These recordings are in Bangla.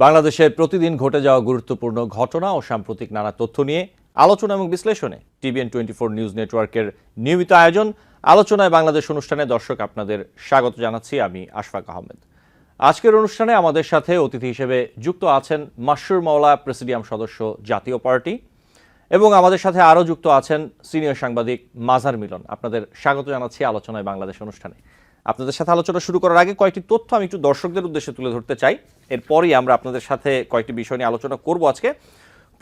বাংলাদেশে প্রতিদিন ঘটে যাওয়া গুরুত্বপূর্ণ ঘটনা ও সাম্প্রতিক নানা তথ্য নিয়ে আলোচনা এবং বিশ্লেষণে TVN24 নিউজ নেটওয়ার্কের নিয়মিত আয়োজন আলোচনায় বাংলাদেশ অনুষ্ঠানে দর্শক আপনাদের স্বাগত জানাচ্ছি। আমি আশফাক আহমেদ। আজকের অনুষ্ঠানে আমাদের সাথে অতিথি হিসেবে যুক্ত আছেন মাশরুর মাওলা, প্রেসিডিয়াম সদস্য, জাতীয় পার্টি, এবং আমাদের সাথে আরও যুক্ত আছেন সিনিয়র সাংবাদিক মাজার মিলন। আপনাদের স্বাগত জানাচ্ছি আলোচনায় বাংলাদেশ অনুষ্ঠানে। আপনাদের সাথে আলোচনা শুরু করার আগে কয়েকটি তথ্য আমি একটু দর্শকদের উদ্দেশ্যে তুলে ধরতে চাই। এরপরই আমরা আপনাদের সাথে কয়েকটি বিষয় নিয়ে আলোচনা করব আজকে।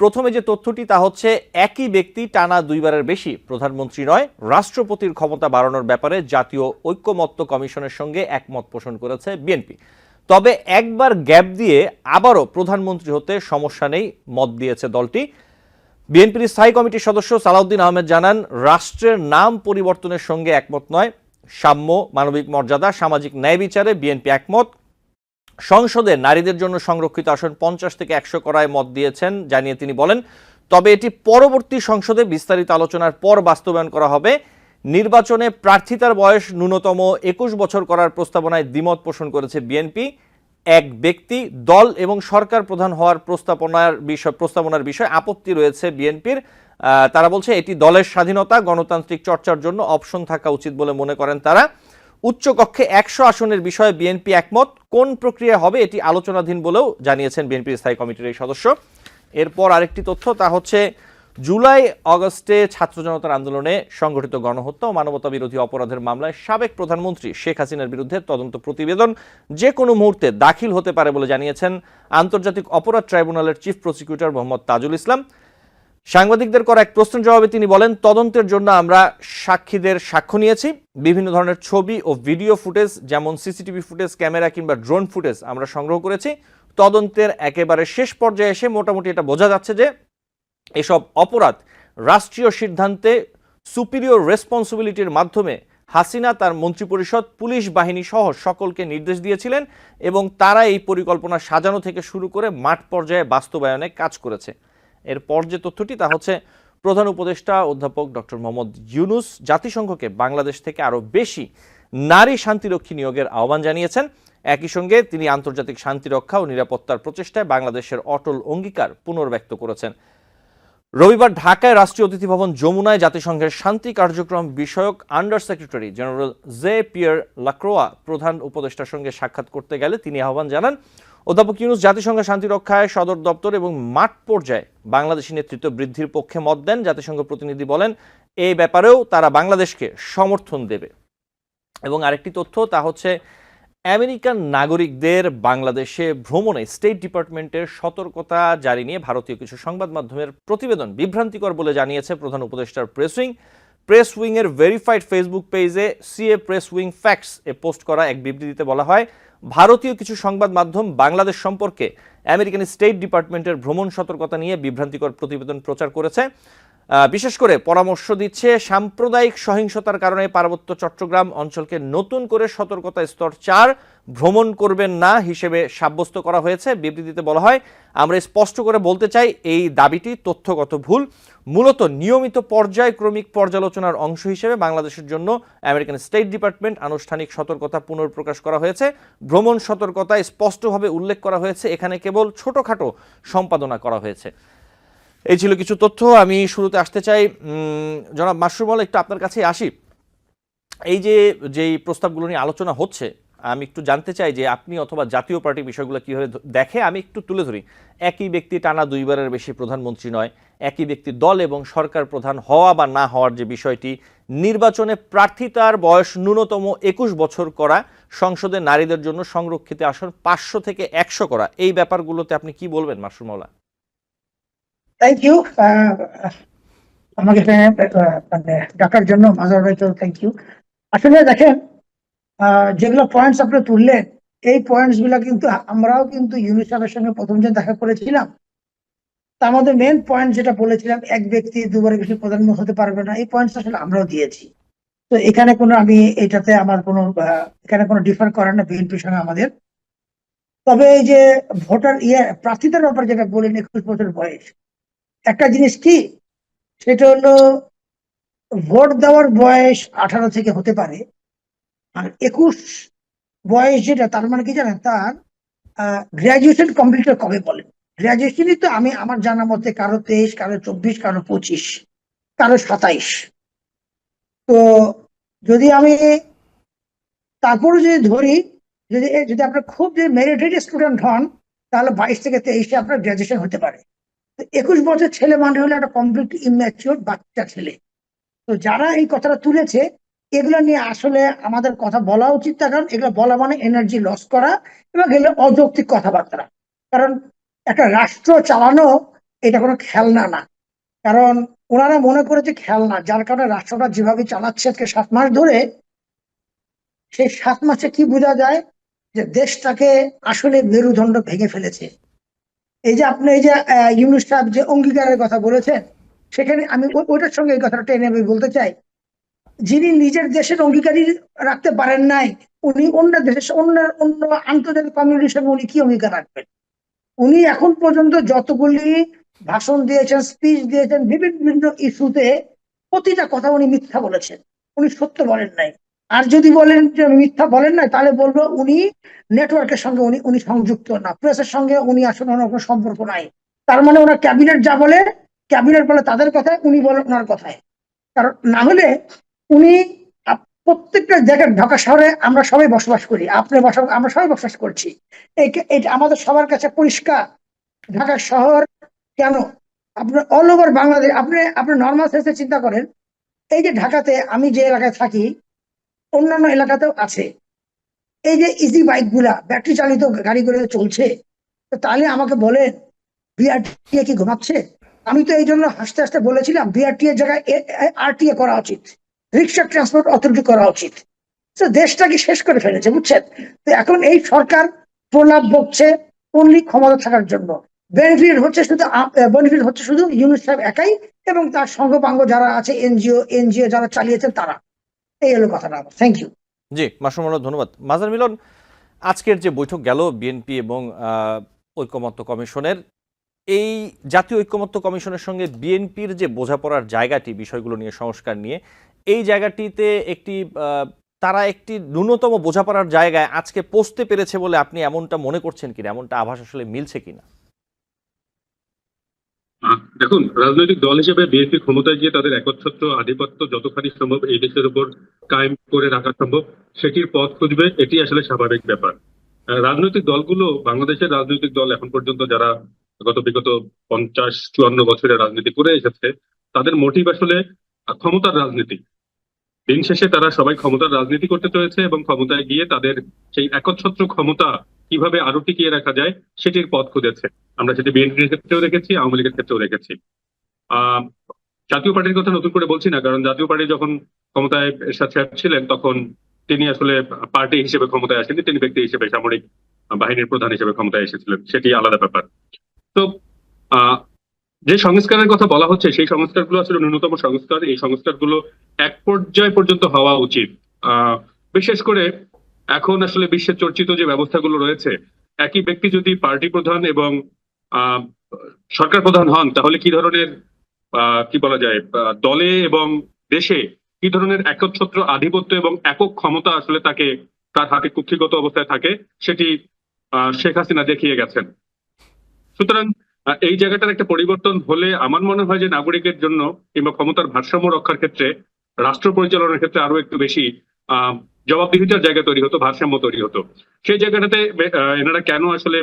প্রথমে যে তথ্যটি তা হচ্ছে, একই ব্যক্তি টানা দুইবারের বেশি প্রধানমন্ত্রী নয়, রাষ্ট্রপতির ক্ষমতা বাড়ানোর ব্যাপারে জাতীয় ঐক্যমত্য কমিশনের সঙ্গে একমত পোষণ করেছে বিএনপি। তবে একবার গ্যাপ দিয়ে আবারও প্রধানমন্ত্রী হতে সমস্যা নেই মত দিয়েছে দলটি। বিএনপির স্থায়ী কমিটির সদস্য সালাউদ্দিন আহমেদ জানান, রাষ্ট্রের নাম পরিবর্তনের সঙ্গে একমত নয়। সাম্য, মানবিক মর্যাদা, সামাজিক ন্যায় বিচারে বিএনপি একমত। সংসদে নারীদের জন্য সংরক্ষিত আসন 50 থেকে 100 করায় মত দিয়েছেন জানিয়ে তিনি বলেন, তবে এটি পরবর্তী সংসদে বিস্তারিত আলোচনার পর বাস্তবায়ন করা হবে। নির্বাচনে প্রার্থিতার বয়স ন্যূনতম 21 বছর করার প্রস্তাবনায় দ্বিমত পোষণ করেছে বিএনপি। এক ব্যক্তি, দল এবং সরকার প্রধান হওয়ার প্রস্তাবনার বিষয়ে আপত্তি রয়েছে বিএনপির। তারা বলছে এটি দলের স্বাধীনতা, গণতান্ত্রিক চর্চার জন্য অপশন থাকা উচিত বলে মনে করেন তারা। উচ্চকক্ষে 100 আসনের বিষয়ে বিএনপি একমত। কোন প্রক্রিয়া হবে এটি আলোচনাধীন বলেও জানিয়েছেন বিএনপির স্থায়ী কমিটির এই সদস্য। এরপর আরেকটি তথ্য, তা হচ্ছে জুলাই আগস্টে ছাত্র জনতার আন্দোলনে সংগঠিত গণহত্যা ও মানবতা বিরোধী অপরাধের মামলায় সাবেক প্রধানমন্ত্রী শেখ হাসিনার বিরুদ্ধে তদন্ত প্রতিবেদন যে কোনো মুহূর্তে দাখিল হতে পারে বলে জানিয়েছেন আন্তর্জাতিক অপরাধ ট্রাইব্যুনালের চিফ প্রসিকিউটর মোহাম্মদ তাজুল ইসলাম। সাংবাদিকদের করা এক প্রশ্নের জবাবে তিনি বলেন, তদন্তের জন্য আমরা সাক্ষীদের সাক্ষ্য নিয়েছি। বিভিন্ন ধরনের ছবি ও ভিডিও ফুটেজ, যেমন সিসিটিভি ফুটেজ, ক্যামেরা কিংবা ড্রোন ফুটেজ আমরা সংগ্রহ করেছি। তদন্তের একেবারে শেষ পর্যায়ে এসে মোটামুটি এটা বোঝা যাচ্ছে যে এসব অপরাধ রাষ্ট্রীয় সিদ্ধান্তে সুপিরিয়র রেসপন্সিবিলিটির মাধ্যমে হাসিনা, তার মন্ত্রিপরিষদ, পুলিশ বাহিনী সহ সকলকে নির্দেশ দিয়েছিলেন এবং তারা এই পরিকল্পনা সাজানো থেকে শুরু করে মাঠ পর্যায়ে বাস্তবায়নে কাজ করেছে। এরপর যে তথ্যটি তা হচ্ছে, প্রধান উপদেষ্টা অধ্যাপক ডক্টর মোহাম্মদ ইউনূস জাতিসংঘকে বাংলাদেশ থেকে আরও বেশি নারী শান্তিরক্ষী নিয়োগের আহ্বান জানিয়েছেন। একই সঙ্গে তিনি আন্তর্জাতিক শান্তিরক্ষা ও নিরাপত্তার প্রচেষ্টায় বাংলাদেশের অটল অঙ্গীকার পুনর্ব্যক্ত করেছেন। রবিবার ঢাকায় রাষ্ট্রীয় অতিথি ভবন যমুনায় জাতিসংঘের শান্তি কার্যক্রম বিষয়ক under secretary general Jean Pierre Lacroix প্রধান উপদেষ্টার সঙ্গে সাক্ষাৎ করতে গেলে তিনি আহ্বান জানান, অধ্যাপক ইউনূস জাতিসংঘ শান্তি রক্ষায় সদর দপ্তর এবং মাঠ পর্যায়ে বাংলাদেশি নেতৃত্ব বৃদ্ধির পক্ষে মত দেন। জাতিসংঘ প্রতিনিধি বলেন, এই ব্যাপারেও তারা বাংলাদেশকে সমর্থন দেবে। এবং আরেকটি তথ্য, তা হচ্ছে আমেরিকান নাগরিকদের বাংলাদেশে ভ্রমণে স্টেট ডিপার্টমেন্টের সতর্কতা জারি নিয়ে ভারতীয় কিছু সংবাদ মাধ্যমের প্রতিবেদন বিভ্রান্তিকর বলে জানিয়েছে প্রধান উপদেষ্টার প্রেস উইং এর ভেরিফাইড ফেসবুক পেজে সিএ প্রেস উইং ফ্যাক্টস এ পোস্ট করা এক বিবৃতিতে বলা হয়, ভারতীয় কিছু সংবাদ মাধ্যম বাংলাদেশ সম্পর্কে আমেরিকান স্টেট ডিপার্টমেন্টের ভ্রমণ সতর্কতা নিয়ে বিভ্রান্তিকর প্রতিবেদন প্রচার করেছে। বিশেষ করে পরামর্শ দিচ্ছে সাম্প্রদায়িক সহিংসতার কারণে পার্বত্য চট্টগ্রাম অঞ্চলকে নতুন করে সতর্কতা স্তর 4 ভ্রমণ করবেন না হিসেবে সাব্যস্ত করা হয়েছে। বিবৃতিতে বলা হয়, আমরা স্পষ্ট করে বলতে চাই এই দাবিটি তথ্যগত ভুল। মূলত নিয়মিত পর্যায়ক্রমিক পর্যালোচনার অংশ হিসেবে বাংলাদেশের জন্য আমেরিকান স্টেট ডিপার্টমেন্ট আনুষ্ঠানিক সতর্কতা পুনর্প্রকাশ করা হয়েছে। ভ্রমণ সতর্কতায় স্পষ্টভাবে উল্লেখ করা হয়েছে, এখানে কেবল ছোটখাটো সম্পাদনা করা হয়েছে। এই ছিল কিছু তথ্য। আমি শুরুতে আসতে চাই জনাব মাশরুর মাওলা, একটু আপনার কাছে আসি। এই যেই প্রস্তাবগুলো নিয়ে আলোচনা হচ্ছে, আমি একটু জানতে চাই যে আপনি অথবা জাতীয় পার্টি বিষয়গুলো কীভাবে দেখে। আমি একটু তুলে ধরি, একই ব্যক্তি টানা দুইবারের বেশি প্রধানমন্ত্রী নয়, একই ব্যক্তি দল এবং সরকার প্রধান হওয়া বা না হওয়ার যে বিষয়টি, নির্বাচনে প্রার্থিতার বয়স ন্যূনতম 21 বছর করা, সংসদে নারীদের জন্য সংরক্ষিত আসন 500 থেকে 100 করা, এই ব্যাপারগুলোতে আপনি কি বলবেন মাশরুর মাওলা? থ্যাংক ইউ আমাকে মানে ডাকার জন্য মাজার ভাই, তো থ্যাংক ইউ। আসলে দেখেন, যেগুলো পয়েন্টস আপনি তুললেন, এই পয়েন্টস গুলা কিন্তু আমরাও কিন্তু ইউনূস সাহেবের সঙ্গে প্রথম যে দেখা করেছিলাম, তা আমাদের মেন পয়েন্ট যেটা বলেছিলাম, এক ব্যক্তি দুবারের বেশি প্রধানমন্ত্রী হতে পারবে না, এই পয়েন্টস আসলে আমরাও দিয়েছি। তো এখানে কোনো এটাতে আমার কোনো এখানে কোনো ডিফার করার না বিএনপির সঙ্গে আমাদের। তবে এই যে ভোটার প্রার্থীদের ব্যাপারে যেটা বলেন 21 বছর বয়স, একটা জিনিস কি, সেটা হলো ভোট দেওয়ার বয়স 18 থেকে হতে পারে, আর 21 বয়স যেটা, তার মানে কি জানেন, তার গ্রাজুয়েশন কমপ্লিট কবে বলেন? গ্রাজুয়েশনই তো আমি আমার জানা মতে কারো 23, কারো 24, কারো 25, কারো 27। তো যদি আমি তারপরে যদি ধরি, যদি আপনার খুব যদি মেরিটেড স্টুডেন্ট হন, তাহলে 22 থেকে 23-এ আপনার গ্রাজুয়েশন হতে পারে। তো 21 বছর ছেলে মানে হলো একটা কমপ্লিট ইম্যাচিওর বাচ্চা ছেলে। তো যারা এই কথাটা তুলেছে, এগুলো নিয়ে আসলে আমাদের কথা বলা উচিত, তার কারণ এগুলো বলা মানে এনার্জি লস করা এবং এগুলো অযৌক্তিক কথাবার্তা। কারণ একটা রাষ্ট্র চালানো এটা কোনো খেলনা না। কারণ ওনারা মনে করেছে খেলনা, যার কারণে রাষ্ট্রটা যেভাবে চালাচ্ছে আজকে 7 মাস ধরে, সেই 7 মাসে কি বোঝা যায় যে দেশটাকে আসলে মেরুদণ্ড ভেঙে ফেলেছে। এই যে আপনি এই যে ইউনূস সাহেব যে অঙ্গীকারের কথা বলেছেন, সেখানে আমি ওইটার সঙ্গে এই কথাটা টেনে আমি বলতে চাই, যিনি নিজের দেশের অঙ্গীকারী রাখতে পারেন নাই, উনি অন্য দেশের অন্য অন্য আন্তর্জাতিক কমিউনিটির সঙ্গে উনি কি অঙ্গীকার রাখবেন? উনি এখন পর্যন্ত যতগুলি ভাষণ দিয়েছেন, স্পিচ দিয়েছেন বিভিন্ন বিভিন্ন ইস্যুতে, প্রতিটা কথা উনি মিথ্যা বলেছেন, উনি সত্য বলেন নাই। আর যদি বলেন যে মিথ্যা বলেন নাই, তাহলে বলবো উনি নেটওয়ার্কের সঙ্গে উনি উনি সংযুক্ত না, প্রেসের সঙ্গে উনি আসলে ওনার কোনো সম্পর্ক নাই। তার মানে ওনার ক্যাবিনেট যা বলে, ক্যাবিনেট বলে তাদের কথায়, উনি বলেন ওনার কথায়। কারণ না হলে উনি প্রত্যেকটা জায়গায়, ঢাকা শহরে আমরা সবাই বসবাস করি, আপনি আমরা সবাই বসবাস করছি, এটা আমাদের সবার কাছে পরিষ্কার। ঢাকা শহর কেন, আপনার অল ওভার বাংলাদেশ, আপনি নর্মাল সেন্সে চিন্তা করেন, এই যে ঢাকাতে আমি যে এলাকায় থাকি, অন্যান্য এলাকাতেও আছে এই যে ইজি বাইক গুলা, ব্যাটারি চালিত গাড়ি করে চলছে। তো তাহলে আমাকে বলেন বিআরটিএ কি ঘুমাচ্ছে? আমি তো এই জন্য হাসতে হাসতে বলেছিলাম বিআরটিএ এর জায়গায় আরটিএ করা উচিত, রিক্সা ট্রান্সপোর্ট অথরিটি করা উচিত। তো দেশটাকে শেষ করে ফেলেছে, বুঝছেন? তো এখন এই সরকার প্রলাপ বকছে অনলি ক্ষমতা থাকার জন্য। বেনিফিট হচ্ছে শুধু ইউনূস সাহেব একাই এবং তার সঙ্গপাঙ্গ যারা আছে, এনজিও যারা চালিয়েছেন তারা। এই হলো কথাটা। Thank you. জি, মাসুমুল্লাহ, ধন্যবাদ। মাজার মিলন, আজকের যে বৈঠক গেল বিএনপি এবং ঐকমত্য কমিশনের, এই জাতীয় ঐকমত্য কমিশনের সঙ্গে বিএনপির যে বোঝাপড়ার জায়গাটি, বিষয়গুলো নিয়ে, সংস্কার নিয়ে, এই জায়গাটিতে একটি তারা একটি ন্যূনতম বোঝাপড়ার জায়গায় আজকে পৌঁছতে পেরেছে বলে আপনি এমনটা মনে করছেন কিনা, এমনটা আভাস আসলে মিলছে কিনা? দেখুন, রাজনৈতিক দল হিসেবে বিএনপি ক্ষমতায় গিয়ে তাদের একচ্ছত্র আধিপত্য যতখানি সম্ভব এই দেশের উপর কায়েম করে রাখা সম্ভব সেটির পথ খুঁজবে, এটি আসলে স্বাভাবিক ব্যাপার। রাজনৈতিক দলগুলো, বাংলাদেশের রাজনৈতিক দল এখন পর্যন্ত যারা বিগত 50-54 বছরের রাজনীতি করে এসেছে, তাদের মোটিভ আসলে ক্ষমতার রাজনীতি। দিন শেষে তারা সবাই ক্ষমতার রাজনীতি করতে চলেছে এবং ক্ষমতায় গিয়ে তাদের সেই একচ্ছত্র ক্ষমতা কিভাবে আরো টিকিয়ে রাখা যায় সেটির পথ খুঁজেছে। আমরা সেটি বিএনপির ক্ষেত্রেও দেখেছি, আওয়ামী লীগের ক্ষেত্রেও দেখেছি। আহ জাতীয় পার্টির কথা নতুন করে বলছি না, কারণ জাতীয় পার্টি যখন ক্ষমতায় এরশাদ সাহেব ছিলেন তখন তিনি আসলে পার্টি হিসেবে ক্ষমতায় আসেননি, তিনি ব্যক্তি হিসেবে সামরিক বাহিনীর প্রধান হিসেবে ক্ষমতায় এসেছিলেন, সেটি আলাদা ব্যাপার। তো আহ যে সংস্কারের কথা বলা হচ্ছে সেই সংস্কারগুলো আসলে ন্যূনতম সংস্কার। এই সংস্কারগুলো এক পর্যায় পর্যন্ত হওয়া উচিত। বিশেষ করে এখন আসলে বিশ্বের চর্চিত যে ব্যবস্থাগুলো রয়েছে, একই ব্যক্তি যদি পার্টি প্রধান এবং আহ সরকার প্রধান হন, তাহলে কি ধরনের কি বলা যায়, দলে এবং দেশে কি ধরনের একচ্ছত্র আধিপত্য এবং একক ক্ষমতা আসলে তাকে তার হাতে কুক্ষিগত অবস্থায় থাকে, সেটি শেখ হাসিনা দেখিয়ে গেছেন। সুতরাং এই জায়গাটার একটা পরিবর্তন হলে আমার মনে হয় যে নাগরিকের জন্য কিংবা ক্ষমতার ভারসাম্য রক্ষার ক্ষেত্রে, রাষ্ট্র পরিচালনার ক্ষেত্রে আরো একটু বেশি আহ জবাবদিহিতার জায়গা তৈরি হতো, ভারসাম্য তৈরি হতো। সেই জায়গাটাতে এনারা কেন আসলে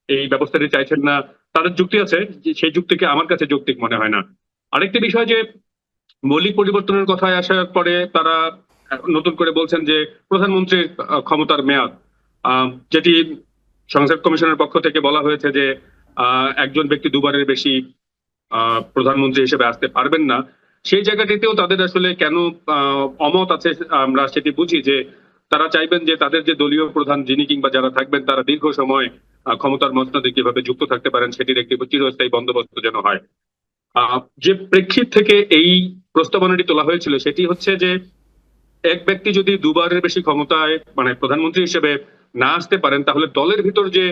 এই ব্যবস্থাটি চাইছেন না, তাদের যুক্তি আছে, সেই যুক্তিকে আমার কাছে যৌক্তিক মনে হয় না। আরেকটি বিষয় যে মৌলিক পরিবর্তনের কথায় আসার পরে তারা নতুন করে বলছেন যে প্রধানমন্ত্রীর ক্ষমতার মেয়াদ, যেটি সংসদ কমিশনের পক্ষ থেকে বলা হয়েছে যে একজন ব্যক্তি দুবারের বেশি প্রধানমন্ত্রী হিসেবে আসতে পারবেন না। সেই জায়গাটিতেও তাদের আসলে কেন অমত আছে আমরা সেটি বুঝি, যে তারা চাইবেন যে তাদের যে দলীয় প্রধান যিনি কিংবা যারা থাকবেন তারা দীর্ঘ সময় ক্ষমতার মসনদে কিভাবে যুক্ত থাকতে পারেন সেটির একটি চিরস্থায়ী বন্দোবস্ত যেন হয়। যে প্রেক্ষিত থেকে এই প্রস্তাবনাটি তোলা হয়েছিল সেটি হচ্ছে যে এক ব্যক্তি যদি দুবারের বেশি ক্ষমতায় মানে প্রধানমন্ত্রী হিসেবে না আসতে পারেন, তাহলে দলের ভিতর যে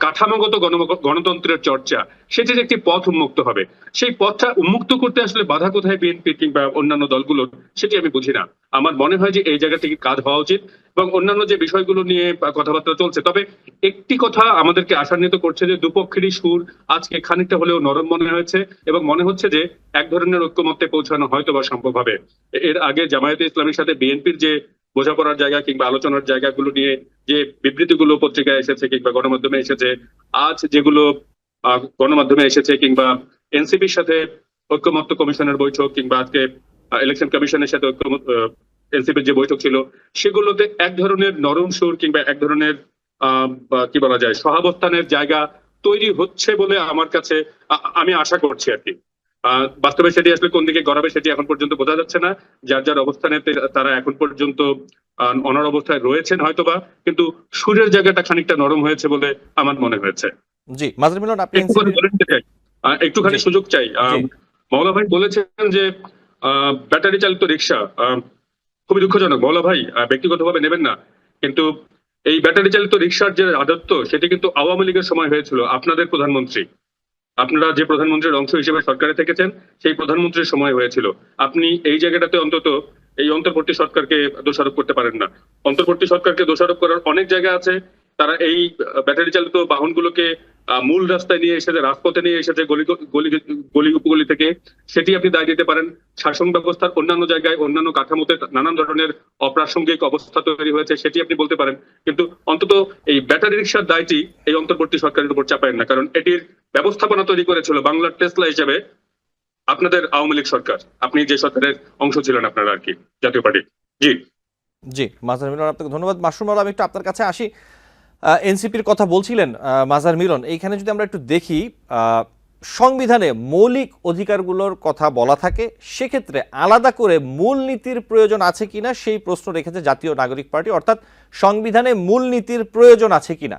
কাঠামোগত গণতন্ত্রের চর্চা, সেটির একটি পথ উন্মুক্ত হবে। সেই পথটা উন্মুক্ত করতে আসলে বাধা কোথায় বিএনপি কিংবা অন্যান্য দলগুলোর, সেটি আমি বুঝি না। আমার মনে হয় যে এই জায়গা থেকে কাজ হওয়া উচিত এবং অন্যান্য যে বিষয়গুলো নিয়ে কথাবার্তা চলছে। তবে একটি কথা আমাদেরকে আশান্বিত করছে যে দুপক্ষেরই সুর আজকে খানিকটা হলেও নরম মনে হয়েছে এবং মনে হচ্ছে যে এক ধরনের ঐক্যমত্যে পৌঁছানো হয়তো বা সম্ভব হবে। এর আগে জামায়াতে ইসলামীর সাথে বিএনপির যে বোঝাপড়ার জায়গা কিংবা আলোচনার জায়গাগুলো নিয়ে যে বিবৃতিগুলো পত্রিকায় এসেছে কিংবা গণমাধ্যমে এসেছে, আজ যেগুলো গণমাধ্যমে এসেছে কিংবা এনসিপির সাথে ঐক্যমত্য কমিশনের বৈঠক কিংবা আজকে ইলেকশন কমিশনের সাথে এনসিপির যে বৈঠক ছিল, সেগুলোতে এক ধরনের নরম সুর কিংবা এক ধরনের কি বলা যায় সহাবস্থানের জায়গা তৈরি হচ্ছে বলে আমার কাছে আমি আশা করছি আর কি। বাস্তবে সেটি আসলে কোন দিকে গড়াবে সেটি এখন পর্যন্ত বোঝা যাচ্ছে না। যার যার অবস্থানে তারা এখন পর্যন্ত অনড় অবস্থায় রয়েছেন হয়তোবা, কিন্তু সুরের জায়গাটা খানিকটা নরম হয়েছে বলে আমার মনে হয়েছে। জি মাজার মিলন, আপনি একটু কথা বলে নিতে চাই, একটুখানি সুযোগ চাই। মওলা ভাই বলেছেন যে ব্যাটারি চালিত রিক্সা, খুবই দুঃখজনক মওলা ভাই, ব্যক্তিগতভাবে নেবেন না, কিন্তু এই ব্যাটারি চালিত রিক্সার যে রাজত্ব সেটি কিন্তু আওয়ামী লীগের সময় হয়েছিল। আপনাদের প্রধানমন্ত্রী, আপনারা যে প্রধানমন্ত্রীর অংশ হিসেবে সরকারে থেকেছেন, সেই প্রধানমন্ত্রীর সময় হয়েছিল। আপনি এই জায়গাটাতে অন্তত এই অন্তর্বর্তী সরকারকে দোষারোপ করতে পারেন না। অন্তর্বর্তী সরকারকে দোষারোপ করার অনেক জায়গা আছে। তারা এই ব্যাটারি চালিত বাহনগুলোকে মূল রাস্তায় নিয়ে এসেছে, রাজপথে নিয়ে এসেছে, গলি উপগলি থেকে, সেটি আপনি দায় দিতে পারেন। শাসন ব্যবস্থার অন্যান্য জায়গায় অন্যান্য কাঠামোতে নানান ধরনের অপ্রাসঙ্গিক অবস্থা তৈরি হয়েছে, সেটি আপনি বলতে পারেন। কিন্তু অন্তত এই ব্যাটারি রিক্সার দায়টি এই অন্তর্বর্তী সরকারের উপর চাপায়েন না, কারণ এটির ব্যবস্থাপনা তৈরি করেছিল বাংলার টেসলা হিসেবে আপনাদের আওয়ামী লীগ সরকার। আপনি যে সরকারের অংশ ছিলেন আপনারা আর কি, জাতীয় পার্টি। জি জি মাজার মিলন, আপনাকে ধন্যবাদ। মাসুম আলম, আমি একটু আপনার কাছে আসি। এনসিপির কথা বলছিলেন মাজার মিলন, এইখানে যদি আমরা একটু দেখি সংবিধানে মৌলিক অধিকারগুলোর কথা বলা থাকে, সেক্ষেত্রে আলাদা করে মূলনীতির প্রয়োজন আছে কিনা সেই প্রশ্ন রেখেছে জাতীয় নাগরিক পার্টি, অর্থাৎ সংবিধানে মূলনীতির প্রয়োজন আছে কিনা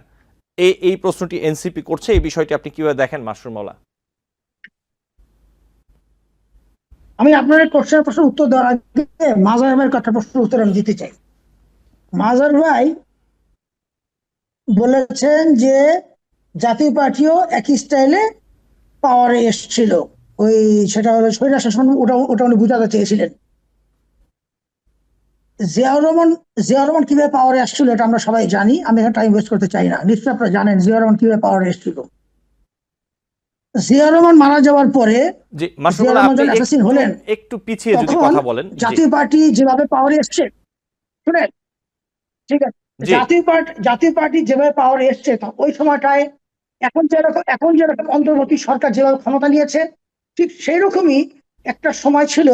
এই প্রশ্নটি এনসিপি করছে। এই বিষয়টি আপনি কিভাবে দেখেন মাসুম মাওলা? আমি আপনার কোশ্চেনের প্রশ্নের উত্তর দেওয়ার আগে মাজার ভাইয়ের কথা প্রশ্নের উত্তর আমি দিতে চাই। মাজার ভাই বলেছেন যে জাতীয় পার্টিও একই স্টাইলে পাওয়ারে এসেছিল, ওই সেটা হলো স্বৈর শাসন, ওটা উনি বুঝাতে চেয়েছিলেন। জিয়াউর রহমান কিভাবে পাওয়ারে আসছিল এটা আমরা সবাই জানি, আমি এখানে টাইম ওয়েস্ট করতে চাই না। নিশ্চয়ই আপনারা জানেন জিয়াউর রহমান কিভাবে পাওয়ারে এসেছিল। জিয়াউর রহমান মারা যাওয়ার পরে জি মাসুম মাওলা, আপনি একটু পিছিয়ে যদি কথা বলেন। জাতীয় পার্টি যেভাবে পাওয়ারে এসছে, শুনেন, ঠিক আছে, জাতীয় পার্টি যেভাবে পাওয়ারে এসছে ওই সময়টায় এখন যেরকম অন্তর্বর্তী সরকার যেভাবে ক্ষমতা নিয়েছে, ঠিক সেই রকমই একটা সময় ছিল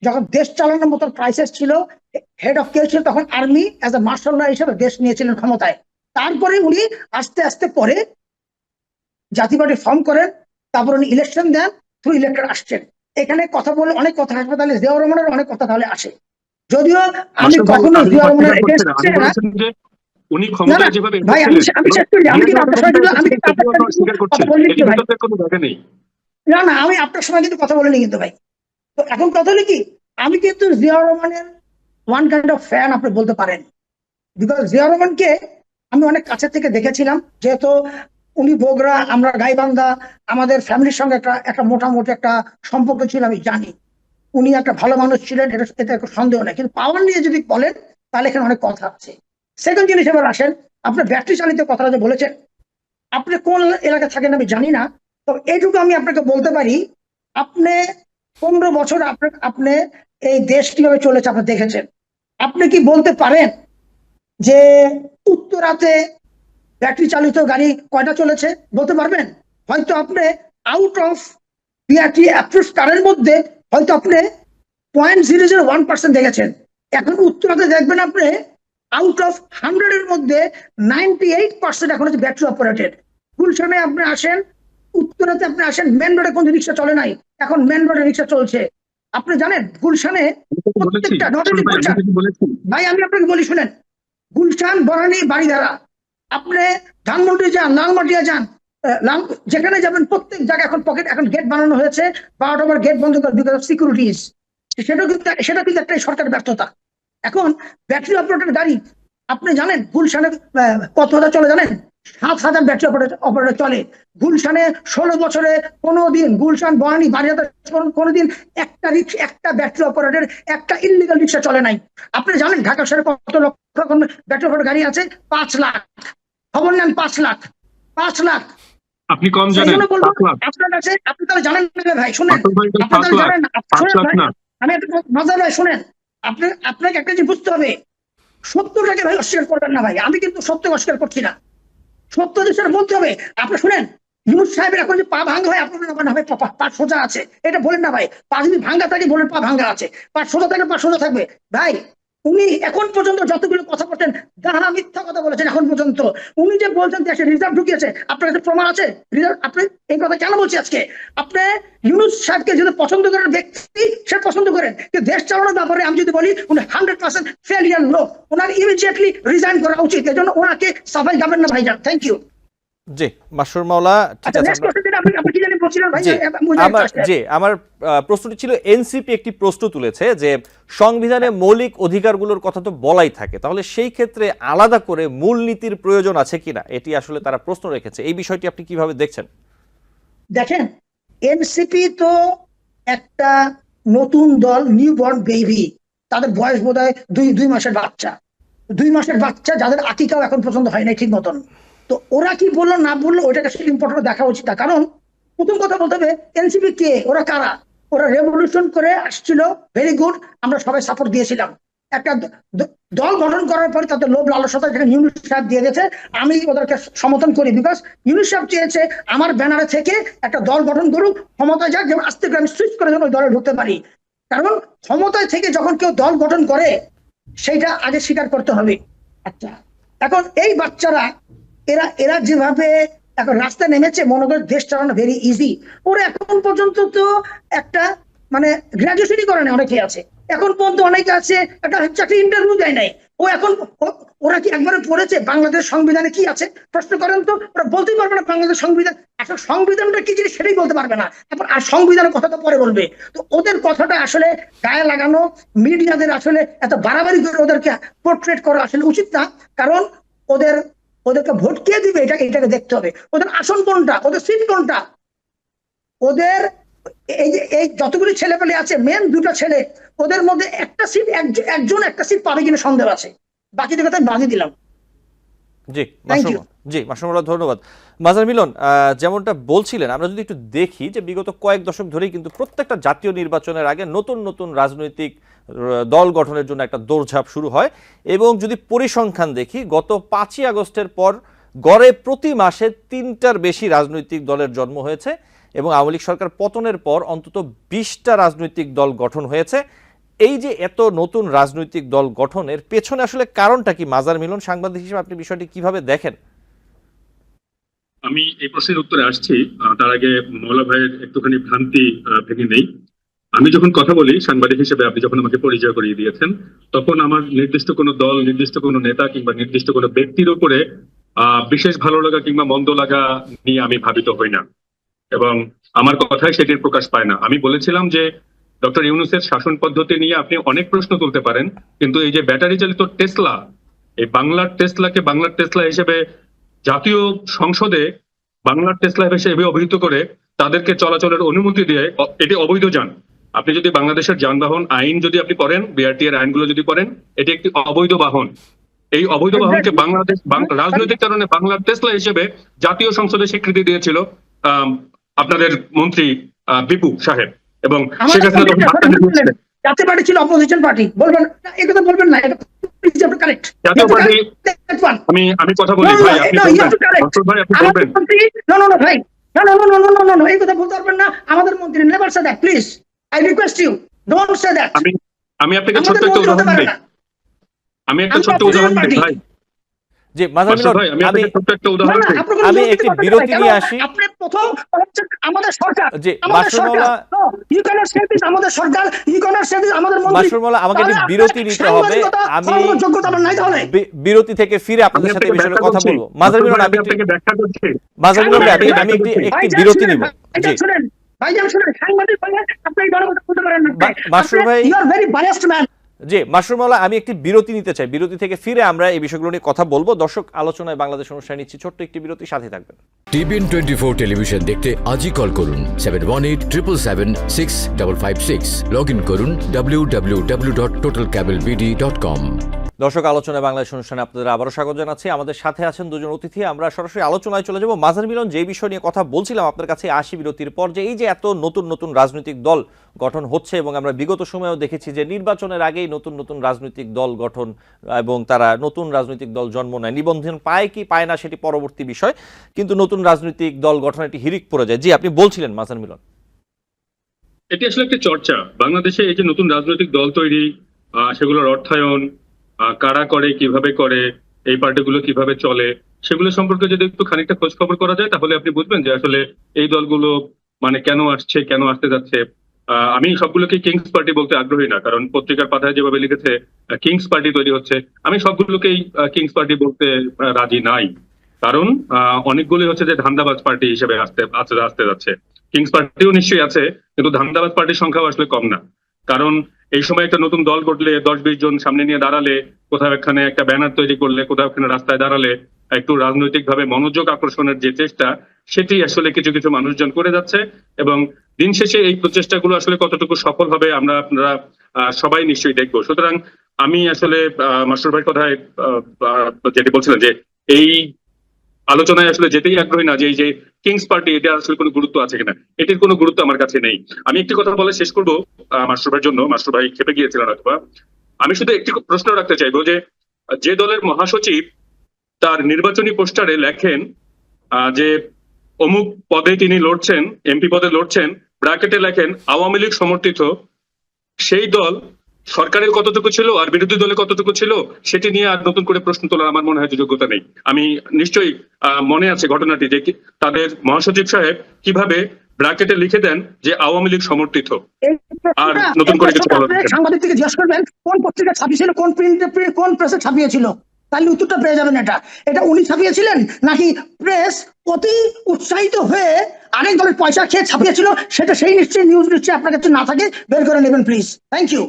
যখন দেশ চালানোর মতো ক্রাইসিস ছিল। হেড অফ কেউ ছিল তখন army, as a martial law হিসেবে দেশ নিয়েছিলেন ক্ষমতায়। তারপরে উনি আস্তে আস্তে পরে জাতীয় পার্টি ফর্ম করেন, তারপর উনি ইলেকশন দেন, থ্রু ইলেক্টেড আসছেন। এখানে কথা বলে অনেক কথা আসবে, তাহলে জিয়াউর রহমানের অনেক কথা তাহলে আসে। যদিও আমি কখনো জিয়াউর রহমানের এগেইনস্টে না, উনি ক্ষমতায় যেভাবে ভাই আমি শেষ করি, আমি কিন্তু আপনার সঙ্গে কথা বলিনি, না না আমি আপনার সময় কিন্তু কথা বলিনি কিন্তু ভাই। তো এখন কথা হলো কি, আমি কিন্তু জিয়াউর রহমানের ওয়ান কাইন্ড অফ ফ্যান আপনি বলতে পারেন, বিকজ জিয়াউর রহমানকে আমি অনেক কাছে থেকে দেখেছিলাম। যেহেতু উনি বগুড়া, আমরা গাইবান্ধা, আমাদের ফ্যামিলির সঙ্গে একটা মোটামুটি একটা সম্পর্ক ছিল, আমি জানি উনি একটা ভালো মানুষ ছিলেন, এতে কোনো সন্দেহ নেই। কিন্তু পাওয়ার নিয়ে যদি বলেন তাহলে এখানে অনেক কথা আছে। সেকেন্ড জিনিস এবার আসেন, আপনার ব্যাটারি চালিত কথাটা যে বলেছেন, আপনি কোন এলাকায় থাকেন আমি জানি না, তবে এইটুকু আমি আপনাকে বলতে পারি, আপনি 15 বছর আপনি এই দেশ কিভাবে চলেছে আপনি দেখেছেন। আপনি কি বলতে পারেন যে উত্তরাতে ব্যাটারি চালিত গাড়ি কয়টা চলেছে? বলতে পারবেন? হয়তো আপনি আউট অফ বিআরটি অ্যাপ্রুভ কারের মধ্যে হয়তো আপনি 0.001% দেখেছেন। এখন উত্তরাতে দেখবেন আপনি আউট অফ 100 এর মধ্যে 98% এখন হচ্ছে ব্যাটারি অপারেটেড। গুলশানে আপনি আসেন, উত্তরাতে আপনি আসেন, মেন রোডে কোন রিক্সা চলে নাই, এখন মেন রোডে রিক্সা চলছে। আপনি জানেন গুলশানে প্রত্যেকটা, ভাই আমি আপনাকে বলি শুনেন, গুলশান, বনানী, বাড়িধারা, আপনি ধানমন্ডি যান, লালমাটিয়া যান, যেখানে যাবেন প্রত্যেক জায়গায় এখন পকেট, এখন গেট বানানো হয়েছে, 12টা গেট বন্ধ করে বিকজ অফ সিকিউরিটিজ। সেটা কিন্তু একটা সরকারের ব্যর্থতা। এখন ব্যাটারি অপারেটেড গাড়ি আপনি জানেন গুলশানে কত হাজার চলে জানেন? 7,000 ব্যাটারি অপারেটর চলে। গুলশানে 16 বছরে কোনোদিন গুলশান বনানী বাড়িয়াতে কোনোদিন একটা ব্যাটারি অপারেটর একটা ইলিগাল রিক্সা চলে নাই। আপনি জানেন ঢাকা শহরে কত লক্ষ ব্যাটারি অপারেটর গাড়ি আছে? 5 লাখ। খবর নেন, 5 লাখ। আপনি কম জানেন। আপনার কাছে আপনি তাহলে জানেন না ভাই, শুনেন। আমি একটা মজা ভাই শুনেন, আপনাকে একটা জিনিস বুঝতে হবে, সত্যটাকে ভাই অস্বীকার করবেন না ভাই। আমি কিন্তু সত্য অস্বীকার করছি না, সত্য দেশের বলতে হবে। আপনি শুনেন, ইউনুস সাহেবের এখন যে পা ভাঙা হয়, আপনার হবে পা সোজা আছে, এটা বলেন না ভাই। পা যদি ভাঙ্গা থাকে বলেন পা ভাঙ্গা আছে, পা সোজা থাকে পা সোজা থাকবে ভাই। উনি এখন পর্যন্ত যতগুলো কথা বলছেন গাহা মিথ্যা কথা বলেছেন। এখন পর্যন্ত উনি যে বলছেন দেশে রিজার্ভ ঢুকিয়েছে, আপনার কাছে প্রমাণ আছে? রিজার্ভ আপনি এই কথা কেন বলছি আজকে? আপনি ইউনুস সাহেবকে যদি পছন্দ করেন ব্যক্তি, সে পছন্দ করেন, কিন্তু দেশ চালানোর ব্যাপারে আমি যদি বলি উনি 100% ফেলিয়ার লোক, ওনার ইমিডিয়েটলি রিজাইন করা উচিত। এই জন্য ওনাকে সাফাই যাবেন না ভাইজান। Thank you. জি মাসুর মাওলা, ঠিক আছে। আমার প্রশ্নটি ছিল, এনসিপি একটি প্রশ্ন তুলেছে যে সংবিধানে মৌলিক অধিকারগুলোর কথা তো বলাই থাকে, তাহলে সেই ক্ষেত্রে আলাদা করে মূলনীতির প্রয়োজন আছে কিনা, এটি আসলে তারা প্রশ্ন রেখেছে। এই বিষয়টি আপনি কিভাবে দেখছেন? দেখেন, এনসিপি তো একটা নতুন দল, নিউ বর্ন বেবি। তাদের বয়স বোধহয় 2 মাসের বাচ্চা, 2 মাসের বাচ্চা, যাদের আকিকাও এখন পর্যন্ত হয় নাই ঠিক মতন। তো ওরা কি বললো না বললো ওইটাকে ইম্পর্টেন্ট দেখা উচিত। কারণ প্রথম কথা বলতে হবে এনসিপি কে, ওরা কারা? ওরা রেভলিউশন করে আসছিল, ভেরি গুড, আমরা সবাই সাপোর্ট দিয়েছিলাম। একটা দল গঠন করার পরে তাদের লোভ লালসতা যেখানে ইউনুস সাহেব দিয়ে গেছে, আমি ওদেরকে সমর্থন করি। বিকজ ইউনুস সাহেব চেয়েছে আমার ব্যানারে থেকে একটা দল গঠন করুক, ক্ষমতায় যাক, যেমন আস্তে করে আমি সুইচ করে যেন ওই দলে ঢুকতে পারি। কারণ ক্ষমতায় থেকে যখন কেউ দল গঠন করে সেইটা আগে স্বীকার করতে হবে। আচ্ছা, এখন এই বাচ্চারা এরা যেভাবে এখন রাস্তায় নেমেছে, মনে করে দেশ চালানো ভেরি ইজি। ওরা এখন পর্যন্ত তো একটা মানে গ্রাজুয়েশনই করে না, অনেকে আছে এখন পর্যন্ত, অনেকে আছে একটা চাকরি ইন্টারভিউ দেয় নাই। ওরা কি একবারে পড়েছে বাংলাদেশ সংবিধানে কি আছে? প্রশ্ন করেন তো, ওরা বলতেই পারবে না বাংলাদেশ সংবিধান আসলে সংবিধানটা কি জিনিস সেটাই বলতে পারবে না। আর সংবিধানের কথা তো পরে বলবে। তো ওদের কথাটা আসলে গায়ে লাগানো, মিডিয়াদের আসলে এত বাড়াবাড়ি করে ওদেরকে পোর্ট্রেট করা আসলে উচিত না। কারণ ওদেরকে ভোট কে দিবে এটাকে দেখতে হবে। ওদের আসন কোনটা, ওদের সিট কোনটা, ওদের এই যতগুলি ছেলেপেলে আছে, মেন 2টা ছেলে, ওদের মধ্যে একটা সিট, একজন একটা সিট পাবে কিনা সন্দেহ আছে। বাকি কথা আমি বাজি দিলাম। জি মাসুর মাওলা, ধন্যবাদ। মাজার মিলন, যেমনটা বলছিলেন, আমরা যদি একটু দেখি যে বিগত কয়েক দশক ধরেই কিন্তু প্রত্যেকটা জাতীয় নির্বাচনের আগে নতুন নতুন রাজনৈতিক দল গঠনের জন্য একটা দৌড়ঝাঁপ শুরু হয়। এবং যদি পরিসংখ্যান দেখি, গত 5ই আগস্টের পর গড়ে প্রতি মাসে 3টার বেশি রাজনৈতিক দলের জন্ম হয়েছে, এবং আওয়ামী লীগ সরকার পতনের পর অন্তত 20টা রাজনৈতিক দল গঠন হয়েছে। এই যে এত নতুন রাজনৈতিক দল গঠনের পেছনে আসলে কারণটা কি? মাজার মিলন, সাংবাদিক হিসেবে আপনি বিষয়টি কিভাবে দেখেন? আমি এই প্রশ্নের উত্তরে আসছি, তার আগে মৌলা ভাইয়ের একটুখানি ভ্রান্তি ভেঙে নেই। আমি যখন কথা বলি সাংবাদিক হিসেবে, আপনি যখন আমাকে পরিচয় করিয়ে দিয়েছেন, তখন আমার নির্দিষ্ট কোনো দল, নির্দিষ্ট কোনো নেতা কিংবা নির্দিষ্ট কোনো ব্যক্তির উপরে বিশেষ ভালো লাগা কিংবা মন্দ লাগা নিয়ে আমি ভাবিত হই না, এবং আমার কথায় সেটির প্রকাশ পায় না। আমি বলেছিলাম যে ডক্টর ইউনূসের শাসন পদ্ধতি নিয়ে আপনি অনেক প্রশ্ন তুলতে পারেন, কিন্তু এই যে ব্যাটারি চালিত টেসলা, এই বাংলার টেসলাকে বাংলার টেসলা হিসেবে জাতীয় সংসদে বাংলার টেসলা হিসেবে অভিহিত করে তাদেরকে চলাচলের অনুমতি দিয়ে, এটি অবৈধ যান। আপনি যদি বাংলাদেশের যানবাহন আইন যদি আপনি পড়েন, বিআরটি এর আইনগুলো যদি পড়েন, এটি একটি অবৈধ বাহন। এই অবৈধ বাহনকে বাংলাদেশ রাজনৈতিক কারণে বাংলার টেসলা হিসেবে জাতীয় সংসদে স্বীকৃতি দিয়েছিল আপনাদের মন্ত্রী বিপু সাহেব, এবং শেখ হাসিনা তখন বার্তা দিয়েছিলেন। জাতীয় পার্টি ছিল অপোজিশন পার্টি, বলবেন না এই কথা, বলবেন না, এটা কারেক্ট। জাতীয় পার্টি, আমি কথা বলি ভাই, আপনি বলবেন ভাই, আপনি বলবেন না ভাই, না এই কথা বলতে পারবেন না। আমাদের মন্ত্রী never say that, please I request you, don't say that. আমি আপনাকে ছোট্ট একটা উদাহরণ দিই, আমি একটা ছোট্ট উদাহরণ দিই ভাই। জি মাজার মিলন, আমি একটি বিরতি নিয়ে আসি। আপনি প্রথম আমাদের সরকার, জি মাসুর মাওলা, ইউ ক্যানট সে দিস, আমাদের সরকার, ইউ ক্যানট সে দিস, আমাদের মন্ত্রী। মাসুর মাওলা, আমাকে একটি বিরতি নিতে হবে। আমি বিরতি থেকে ফিরে আপনাদের সাথে এই বিষয়ে কথা বলবো। মাজার মিলন, আমি আপনাকে ব্যাখ্যা করছি। মাজার মিলন, আমি একটি বিরতি নিব। জি ভাইজান শুনেন, সাংবাদিক ভাই আপনি এই ধরনের কথা বলতে পারেন না। মাসুর ভাই, you are very biased man. জি মাশরুম মাওলা, আমি একটি বিরতি নিতে চাই, বিরতি থেকে ফিরে আমরা এই বিষয়গুলো নিয়ে কথা বলবো। দর্শক আলোচনায় বাংলাদেশ অনুষ্ঠানে নিচ্ছি ছোট্ট একটি বিরতি, সাথে থাকবেন। TBN 24 টেলিভিশন দেখতে আজই কল করুন 7187776556। লগ ইন করুন www.totalcablebd.com। দর্শক আলোচনায় বাংলাদেশ অনুষ্ঠানে আপনাদের আবারও স্বাগত জানাচ্ছি। আমাদের সাথে আছেন দুজন অতিথি। আমরা সরাসরি আলোচনায় চলে যাব। মাজার মিলন, যে বিষয় নিয়ে কথা বলছিলাম আপনার কাছে আসি বিরতির পর, যে এই যে এত নতুন নতুন রাজনৈতিক দল গঠন হচ্ছে এবং আমরা বিগত সময়েও দেখেছি যে নির্বাচনের আগেই নতুন নতুন রাজনৈতিক দল গঠন এবং তারা নতুন রাজনৈতিক দল জন্ম নেয়। নিবন্ধন পায় কি পায় না সেটি পরবর্তী বিষয়, কিন্তু নতুন রাজনৈতিক দল গঠনে একটি হিড়িক পড়ে যায়। জি আপনি বলছিলেন মাজার মিলন। এটি আসলে একটি চর্চা বাংলাদেশে, এই যে নতুন রাজনৈতিক দল তৈরি, সেগুলোর অর্থায়ন কারা করে, কিভাবে করে, এই পার্টিগুলো কিভাবে চলে, সেগুলো সম্পর্কে যদি একটু খানিকটা খোঁজ খবর করা যায় তাহলে আপনি বুঝবেন যে আসলে এই দলগুলো মানে কেন আসছে, কেন আসতে যাচ্ছে। আমি সবগুলোকে কিংস পার্টি বলতে আগ্রহী না, কারণ পত্রিকার পাতায় যেভাবে লিখেছে কিংস পার্টি তৈরি হচ্ছে, আমি সবগুলোকেই কিংস পার্টি বলতে রাজি নাই। কারণ অনেকগুলোই হচ্ছে যে ধান্দাবাজ পার্টি হিসেবে আসতে যাচ্ছে। কিংস পার্টিও নিশ্চয়ই আছে, কিন্তু ধান্দাবাজ পার্টির সংখ্যাও আসলে কম না। কারণ এই সময় একটা নতুন দল গঠলে 10-20 জন সামনে নিয়ে দাঁড়ালে, কোথাও এখানে একটা ব্যানার তৈরি করলে, কোথাও এখানে রাস্তায় দাঁড়ালে একটু রাজনৈতিক ভাবে মনোযোগ আকর্ষণের যে চেষ্টা, সেটি আসলে কিছু কিছু মানুষজন করে যাচ্ছে। এবং দিন শেষে এই প্রচেষ্টাগুলো আসলে কতটুকু সফল হবে আপনারা সবাই নিশ্চয়ই দেখবো। সুতরাং আমি আসলে মাস্টার ভাইয়ের কথায় যেটি বলছিলেন যে এই আলোচনায় আসলে যেতেই আগ্রহী না যে এই যে কিংস পার্টি, এটা আসলে কোনো গুরুত্ব আছে কিনা, এটির কোনো গুরুত্ব আমার কাছে নেই। আমি একটি কথা বলে শেষ করবো মাস্টার ভাইয়ের জন্য। মাস্টার ভাই খেপে গিয়েছিলেন হয়তো। আমি শুধু একটি প্রশ্ন রাখতে চাইবো যে যে দলের মহাসচিব তার নির্বাচনী পোস্টারে লেখেন যে অমুক পদে তিনি লড়ছেন, এমপি পদে লড়ছেন, ব্র্যাকেটে লেখেন আওয়ামী লীগ সমর্থিত, সেই দল সরকারের কতটুকু ছিল আর বিরোধী দলে কতটুকু ছিল সেটি নিয়ে আর নতুন করে প্রশ্ন তোলার আমার মনে হয় যোগ্যতা নেই। আমি নিশ্চয়ই মনে আছে ঘটনাটি যে তাদের মহাসচিব সাহেব কিভাবে ব্র্যাকেটে লিখে দেন যে আওয়ামী লীগ সমর্থিত, আর নতুন করে কিছু বলার নেই। সাংবাদিক থেকে জিজ্ঞাসা করবেন কোন পত্রিকা ছাপিয়েছিল, কোন প্রিন্টে, কোন প্রেসে ছাপিয়েছিল, তাহলে উত্তরটা পেয়ে যাবেন। এটা উনি ছাপিয়েছিলেন নাকি প্রেস অতি উৎসাহিত হয়ে আরেক দলের পয়সা খেয়ে ছাপিয়েছিল, সেটা সেই নিশ্চয়ই নিউজ নিশ্চয়ই আপনার কাছে না থাকে, বের করে নেবেন প্লিজ। Thank you.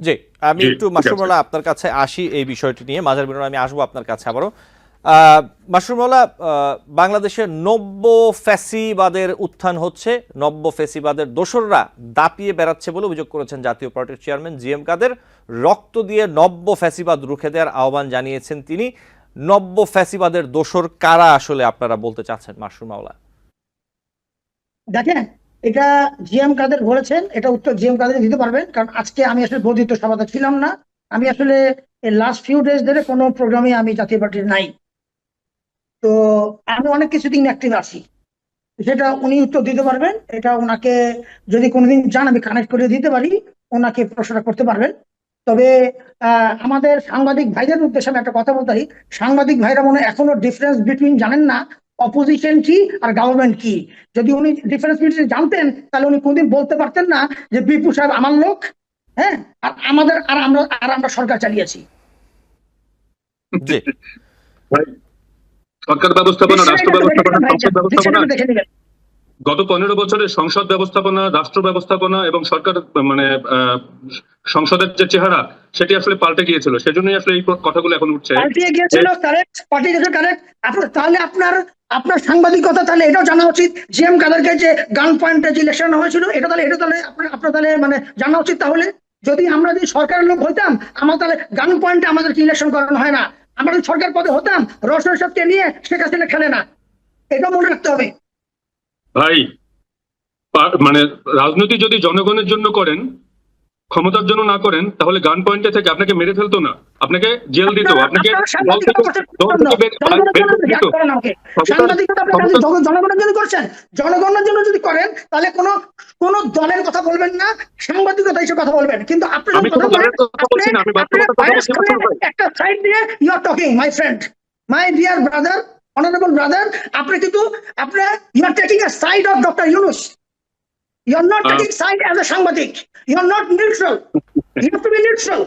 জি আমি একটু মাশরুম মাওলা আপনার কাছে আসি এই বিষয়টি নিয়ে। মাজার মিলন, আমি আসবো আপনার কাছে আবারও। মাশরুম মাওলা, বাংলাদেশের নব্য ফ্যাসিবাদের উত্থান হচ্ছে, নব্য ফ্যাসিবাদের দোসররা দাপিয়ে বেড়াচ্ছে বলে অভিযোগ করেছেন জাতীয় পার্টির চেয়ারম্যান জিএম কাদের। রক্ত দিয়ে নব্য ফ্যাসিবাদ রুখে দেওয়ার আহ্বান জানিয়েছেন তিনি। নব্য ফ্যাসিবাদের দোসর কারা আসলে আপনারা বলতে চাচ্ছেন মাশরুম মাওলা? দেখেন, এটা জিএম কাদের বলেছেন, এটা উত্তর জিএম কাদের দিতে পারবেন, কারণ আজকে আমি আসলে বর্ধিত সভাতে ছিলাম না। আমি আসলে লাস্ট ফিউ ডেজ ধরে কোনো প্রোগ্রামে আমি জাতীয় পার্টির নাই, তো আমি অনেক কিছুদিন অ্যাক্টিভ আছি, সেটা উনি উত্তর দিতে পারবেন। এটা ওনাকে যদি কোনোদিন চান আমি কানেক্ট করে দিতে পারি, ওনাকে প্রশ্নটা করতে পারবেন। তবে আমাদের সাংবাদিক ভাইদের উদ্দেশ্যে আমি একটা কথা বলতে পারি। সাংবাদিক ভাইরা মনে হয় এখনো ডিফারেন্স বিটুইন জানেন না, অপোজিশন কি আর গভর্নমেন্ট কি। যদি উনি ডিফারেন্স বিটুইন জানতেন তাহলে উনি কোনদিন বলতে পারতেন না যে বিপু সাহেব আমার লোক, হ্যাঁ, আর আমাদের আমরা সরকার চালিয়েছি। জি সরকার ব্যবস্থাপনা, রাষ্ট্র ব্যবস্থাপনা, সংসদ ব্যবস্থাপনা, দেখে নেবেন। গত 15 বছরের সংসদ ব্যবস্থাপনা, রাষ্ট্র ব্যবস্থাপনা এবং সরকার মানে সংসদের যে চেহারা, সেটি আসলে পাল্টে গিয়েছিল। সেজন্যই আসলে এই কথাগুলো এখন উঠছে। পাল্টে গিয়েছিল, কারেক্ট, পাল্টে গিয়েছিল, কারেক্ট। তাহলে আপনার সাংবাদিকতা তাহলে এটাও জানা উচিত, জিএম কাদেরকে যে গান পয়েন্টে যে ইলেকশন হয়েছিল, এটা তাহলে আপনার তাহলে মানে জানা উচিত। তাহলে আমরা যদি সরকারের লোক হইতাম, আমার তাহলে গান পয়েন্টে আমাদেরকে ইলেকশন করানো হয় না। আমরা যদি সরকার পদে হতাম, রসন সাহেবকে নিয়ে শেখ হাসিনা খেলে না, এটা মনে রাখতে হবে ভাই। মানে রাজনীতি যদি জনগণের জন্য করেন, ক্ষমতার জন্য না করেন, তাহলে গান পয়েন্টে থেকে আপনাকে মেরে ফেলতো না, আপনাকে জেল দিত, আপনাকে জনগণের জন্য করছেন। জনগণের জন্য যদি করেন তাহলে কোন দলের কথা বলবেন না, সাংবাদিকতা হিসেবে কথা বলবেন। কিন্তু আপনি একটা সাইড দিয়ে you are talking my friend, my dear brother, honourable brother, আপনি কিন্তু you are taking a side of doctor Yunus. You are not taking side as a সাংবাদিক. You are not neutral. You have to be neutral.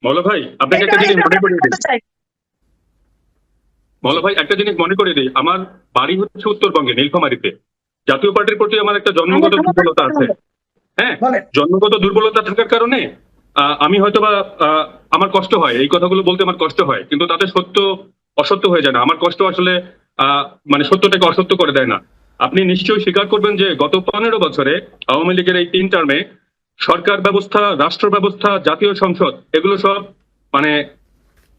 মৌলা ভাই, আপনাকে একটা জিনিস মনে করিয়ে দিই। মৌলা ভাই, একটা জিনিস মনে করিয়ে দিই। আমার বাড়ি হচ্ছে উত্তরবঙ্গে, নীলফামারীতে। জাতীয় পার্টির প্রতি আমার একটা জন্মগত দুর্বলতা আছে। হ্যাঁ, জন্মগত দুর্বলতা থাকার কারণে আমি হয়তোবা আমার কষ্ট হয়, এই কথাগুলো বলতে আমার কষ্ট হয়, কিন্তু তাতে সত্য অসত্য হয়ে যায় না। আমার কষ্ট আসলে মানে সত্যটাকে অসত্য করে দেয় না। আপনি নিশ্চয়ই স্বীকার করবেন যে গত 15 বছরে আওয়ামী লীগের এই 3 টার্মে সরকার ব্যবস্থা, রাষ্ট্র ব্যবস্থা, জাতীয় সংসদ এগুলো সব মানে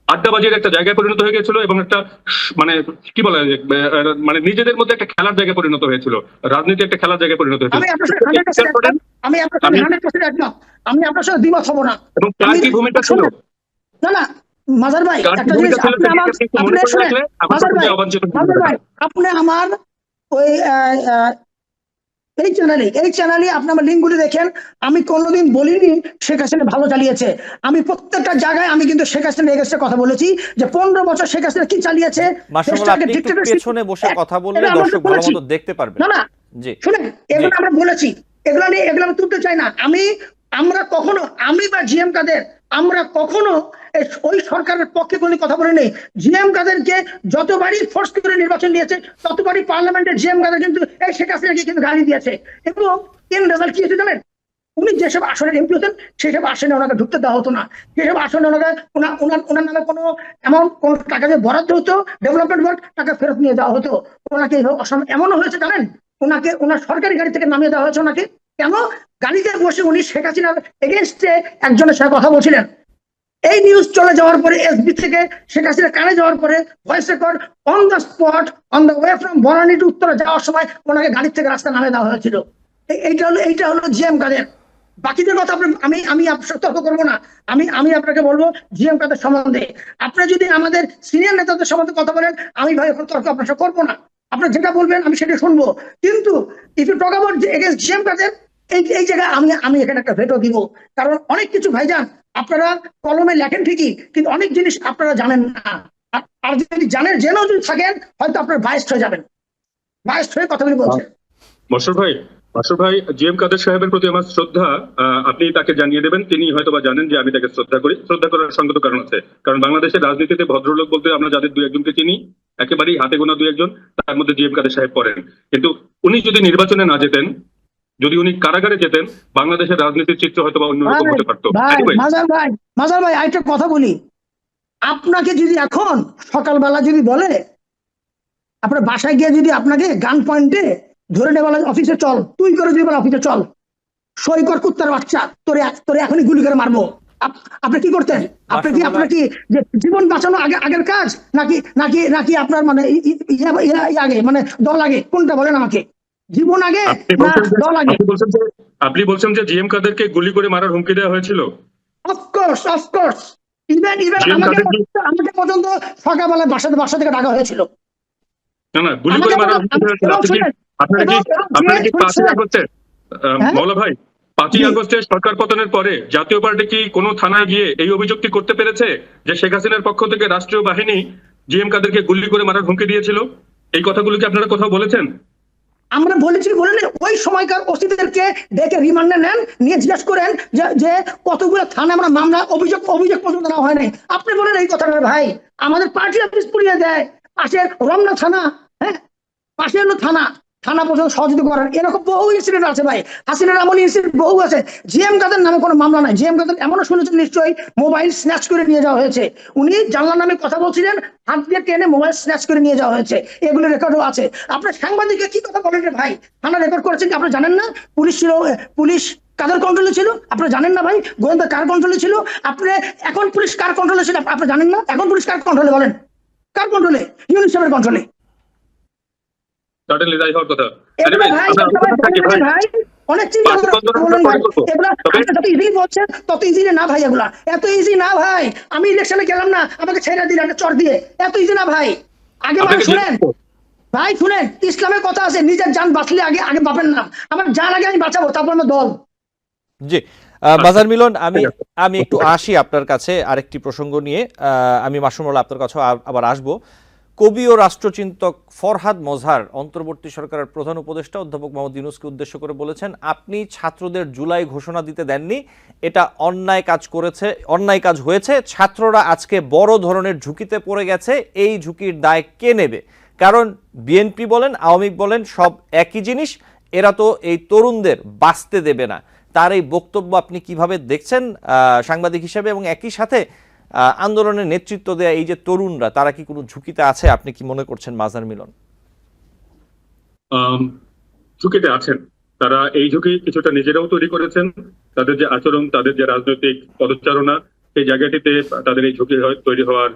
আড্ডাবাজির একটা জায়গায় পরিণত হয়ে গেছিল, এবং একটা মানে কি বলে মানে নিজেদের মধ্যে একটা খেলার জায়গায় পরিণত হয়েছিল, রাজনীতি একটা খেলার জায়গায় পরিণত হয়েছিল। আমি আপনার সাথে 100% একমত। আমি আপনার সাথে 100% একমত। আমি আপনার সাথে দ্বিমত হব না। এবং তার কি ভূমিকা ছিল? না না মাজার ভাই, কার কি একটা জিনিস ভূমিকা ছিল আপনি সেটা আমার, আপনি একটু আপনি মনে করে শুনেন রাখলে আমার মাজার কাছে ভাই, অবাঞ্ছিত মাজার ভাই, আপনি আমার ওই এই চ্যানেলে আপনি আমার লিঙ্কগুলি দেখেন। আমি কোনোদিন বলিনি শেখ হাসিনা ভালো চালিয়েছে। আমি প্রত্যেকটা জায়গায় আমি কিন্তু শেখ হাসিনার এগেইনস্টে কথা বলেছি যে 15 বছর শেখ হাসিনা কি চালিয়েছে। মাশরুল, আপনি একটু পেছনে বসে কথা বললে দর্শক ভালো মতো দেখতে পারবে। না না জি, শুনেন, এগুলো আমরা বলেছি, এগুলো নিয়ে এগুলো আমি তুলতে চাই না। আমরা কখনো, আমি বা জিএম কাদের, আমরা কখনো ওই সরকারের পক্ষে কোনো কথা বলি নেই। জিএম কাদেরকে যতবারই ফোর্স করে নির্বাচন নিয়েছে ততবারই পার্লামেন্টের জিএম কাদের কিন্তু এই শেখ হাসিনাকে কিন্তু গালি দিয়েছে। এবং এর রেজাল্ট কি হয়েছে জানেন? উনি যেসব আসনের এমপি হতেন সেসব আসনে ওনাকে ঢুকতে দেওয়া হতো না। সেসব আসনে ওনাকে ওনার নামে কোনো অ্যামাউন্ট, কোন টাকা যে বরাদ্দ হতো ডেভেলপমেন্ট বোর্ড, টাকা ফেরত নিয়ে যাওয়া হতো। ওনাকে এমনও হয়েছে জানেন, ওনাকে ওনার সরকারি গাড়ি থেকে নামিয়ে দেওয়া হয়েছে। ওনাকে কেন? গাড়িতে বসে উনি শেখ হাসিনার এগেনস্টে একজনের সাথে কথা বলছিলেন। এই নিউজ চলে যাওয়ার পরে, এসবি থেকে শেখ হাসিনা কানে যাওয়ার পরে voice record on the spot, on the way from Banani to Uttara যাওয়ার সময় ওনাকে গাড়ি থেকে রাস্তা নামে দেওয়া হয়েছিল। এইটা হলো জিএম কাদের। বাকিদের কথা আমি তর্ক করবো না। আমি আপনাকে বলবো জিএম কাদের সম্বন্ধে। আপনারা যদি আমাদের সিনিয়র নেতাদের সম্বন্ধে কথা বলেন, আমি ভাই এখন তর্ক আপনার সাথে করবো না। আপনারা যেটা বলবেন আমি সেটা শুনবো। কিন্তু if you talk about against GM Kader, এই জায়গায় আমি এখানে একটা ভেটো দিব। কারণ অনেক কিছু ভাইজান আপনারা কলমে লেখেন ঠিকই, কিন্তু অনেক জিনিস আপনারা জানেন না। আর যদি জেনেও যদি থাকেন হয়তো আপনার বায়াসড হয়ে যাবেন, বায়াসড হয়ে কথাগুলি বলছেন। মাসুর ভাই, জিএম কাদের সাহেবের প্রতি আমার শ্রদ্ধা আপনি তাকে জানিয়ে দেবেন। তিনি হয়তো বা জানেন যে আমি তাকে শ্রদ্ধা করি। শ্রদ্ধা করার সঙ্গত কারণ আছে, কারণ বাংলাদেশের রাজনীতিতে ভদ্রলোক বলতে আমরা যাদের 2-1 জনকে চিনি, একেবারেই হাতে গোনা 2-1 জন, তার মধ্যে জিএম কাদের সাহেব পড়েন। কিন্তু উনি যদি নির্বাচনে না যেতেন, যদি উনি কারাগারে যেতেন, বাংলাদেশের রাজনীতির চিত্র হয়তো বা অন্যরকম হতে পারতো। মাজার ভাই আরেকটা কথা বলি। আপনাকে যদি এখন সকালবেলা যদি বলে, আপনার বাসায় গিয়ে যদি আপনাকে গান পয়েন্টে ধরে নেওয়া অফিসে চল, তুই করে যদি বলে অফিসে চল, সই কর কুত্তার বাচ্চা, তোরে এখনই গুলি করে মারবো, আপনি কি করতেন? আপনার কি যে জীবন বাঁচানো আগের কাজ, নাকি আপনার মানে আগে, মানে দল আগে, কোনটা বলেন আমাকে? জীবন আগে না দল আগে? আপনি বলছেন যে জিএম কাদেরকে গুলি করে মারার হুমকি দেওয়া হয়েছিল? অফকোর্স ইভেন আমাকে পর্যন্ত সকালবেলা বাসা থেকে ডাকা হয়েছিল। না, গুলি করে মারার হুমকি দেওয়া হয়েছিল। আপনারা কি 5ই আগস্টে মওলা ভাই, 5ই আগস্টে সরকার পতনের পরে জাতীয় পার্টি কি কোনো থানায় গিয়ে এই অভিযোগটি করতে পেরেছে যে শেখ হাসিনার পক্ষ থেকে রাষ্ট্রীয় বাহিনী জিএম কাদেরকে গুলি করে মারার হুমকি দিয়েছিল? এই কথাগুলো কি আপনারা কোথাও বলেছেন? আমরা বলেছি, বলেন ওই সময়কার ওসিদেরকে ডেকে রিমান্ডে নেন, নিয়ে জিজ্ঞেস করেন যে কতগুলো থানা আমরা মামলা অভিযোগ পর্যন্ত নেওয়া হয় নাই। আপনি বলেন এই কথাটা ভাই, আমাদের পার্টি অফিস পুড়িয়ে দেয়, পাশে রমনা থানা, হ্যাঁ পাশে হলো থানা পর্যন্ত সহযোগিতা করেন। এরকম বহু ইনসিডেন্ট আছে ভাই, হাসিনার এমন ইনসিডেন্ট বহু আছে। জিএম কাদের নামে কোনো মামলা নাই। জিএম কাদের এমনও শুনেছেন নিশ্চয়ই মোবাইল স্ন্যাচ করে নিয়ে যাওয়া হয়েছে। উনি জানলার নামে কথা বলছিলেন, হাত দিয়ে টেনে মোবাইল স্ন্যাচ করে নিয়ে যাওয়া হয়েছে। এগুলো রেকর্ডও আছে। আপনার সাংবাদিককে কি কথা বলেন রে ভাই? থানা রেকর্ড করেছেন কি আপনারা জানেন না? পুলিশ কাদের কন্ট্রোলে ছিল আপনারা জানেন না ভাই? গোয়েন্দা কার কন্ট্রোলে ছিল? আপনি এখন পুলিশ কার কন্ট্রোলে ছিল আপনারা জানেন না? এখন পুলিশ কার কন্ট্রোলে বলেন? কার কন্ট্রোলে? ইউনিসেফের কন্ট্রোলে। সার্টেনলি তাই হওয়ার কথা। অনেক চিন্তা তত ইজি না ভাই, এগুলা এত ইজি না ভাই। আমি ইলেকশনে গেলাম না, আমাকে ছেড়ে দিলেন চর দিয়ে, এত ইজি না ভাই। আগে শুনেন ইসলামের কথা আছে, নিজের জান বাঁচলে আগে বাপের নাম। আমার জান আগে আমি বাঁচাবো, তারপর আমার দল। জি, বাজার মিলন, আমি একটু আসি আপনার কাছে আরেকটি প্রসঙ্গ নিয়ে। আমি মাসুমুল্লাহ আপনার কাছে আবার আসবো। কবি ও রাষ্ট্রচিন্তক ফরহাদ মজহার অন্তর্বর্তী সরকারের প্রধান উপদেষ্টা অধ্যাপক মোহাম্মদ ইউনূসকে উদ্দেশ্য করে বলেছেন, আপনি ছাত্রদের জুলাই ঘোষণা দিতে দেননি, এটা অন্যায় কাজ হয়েছে। ছাত্ররা আজকে বড় ধরনের ঝুঁকিতে পড়ে গেছে, এই ঝুঁকির দায় কে নেবে? কারণ বিএনপি বলেন, আওয়ামী লীগ বলেন, সব একই জিনিস, এরা তো এই তরুণদের বাঁচতে দেবে না। তার এই বক্তব্য আপনি কিভাবে দেখছেন সাংবাদিক হিসেবে, এবং একই সাথে আন্দোলনের নেতৃত্ব দেয়া এই যে তরুণরা, তারা কি কোনো ঝুঁকিতে আছে? আপনি কি মনে করছেন মাজহার মিলন? ঝুঁকিতে আছেন। তারা এই ঝুঁকি কিছুটা নিজেরাও তৈরি করেছেন। তাদের যে আচরণ, তাদের যে রাজনৈতিক পদচারণা, সেই জায়গাটিতে তাদের এই ঝুঁকি তৈরি হওয়ার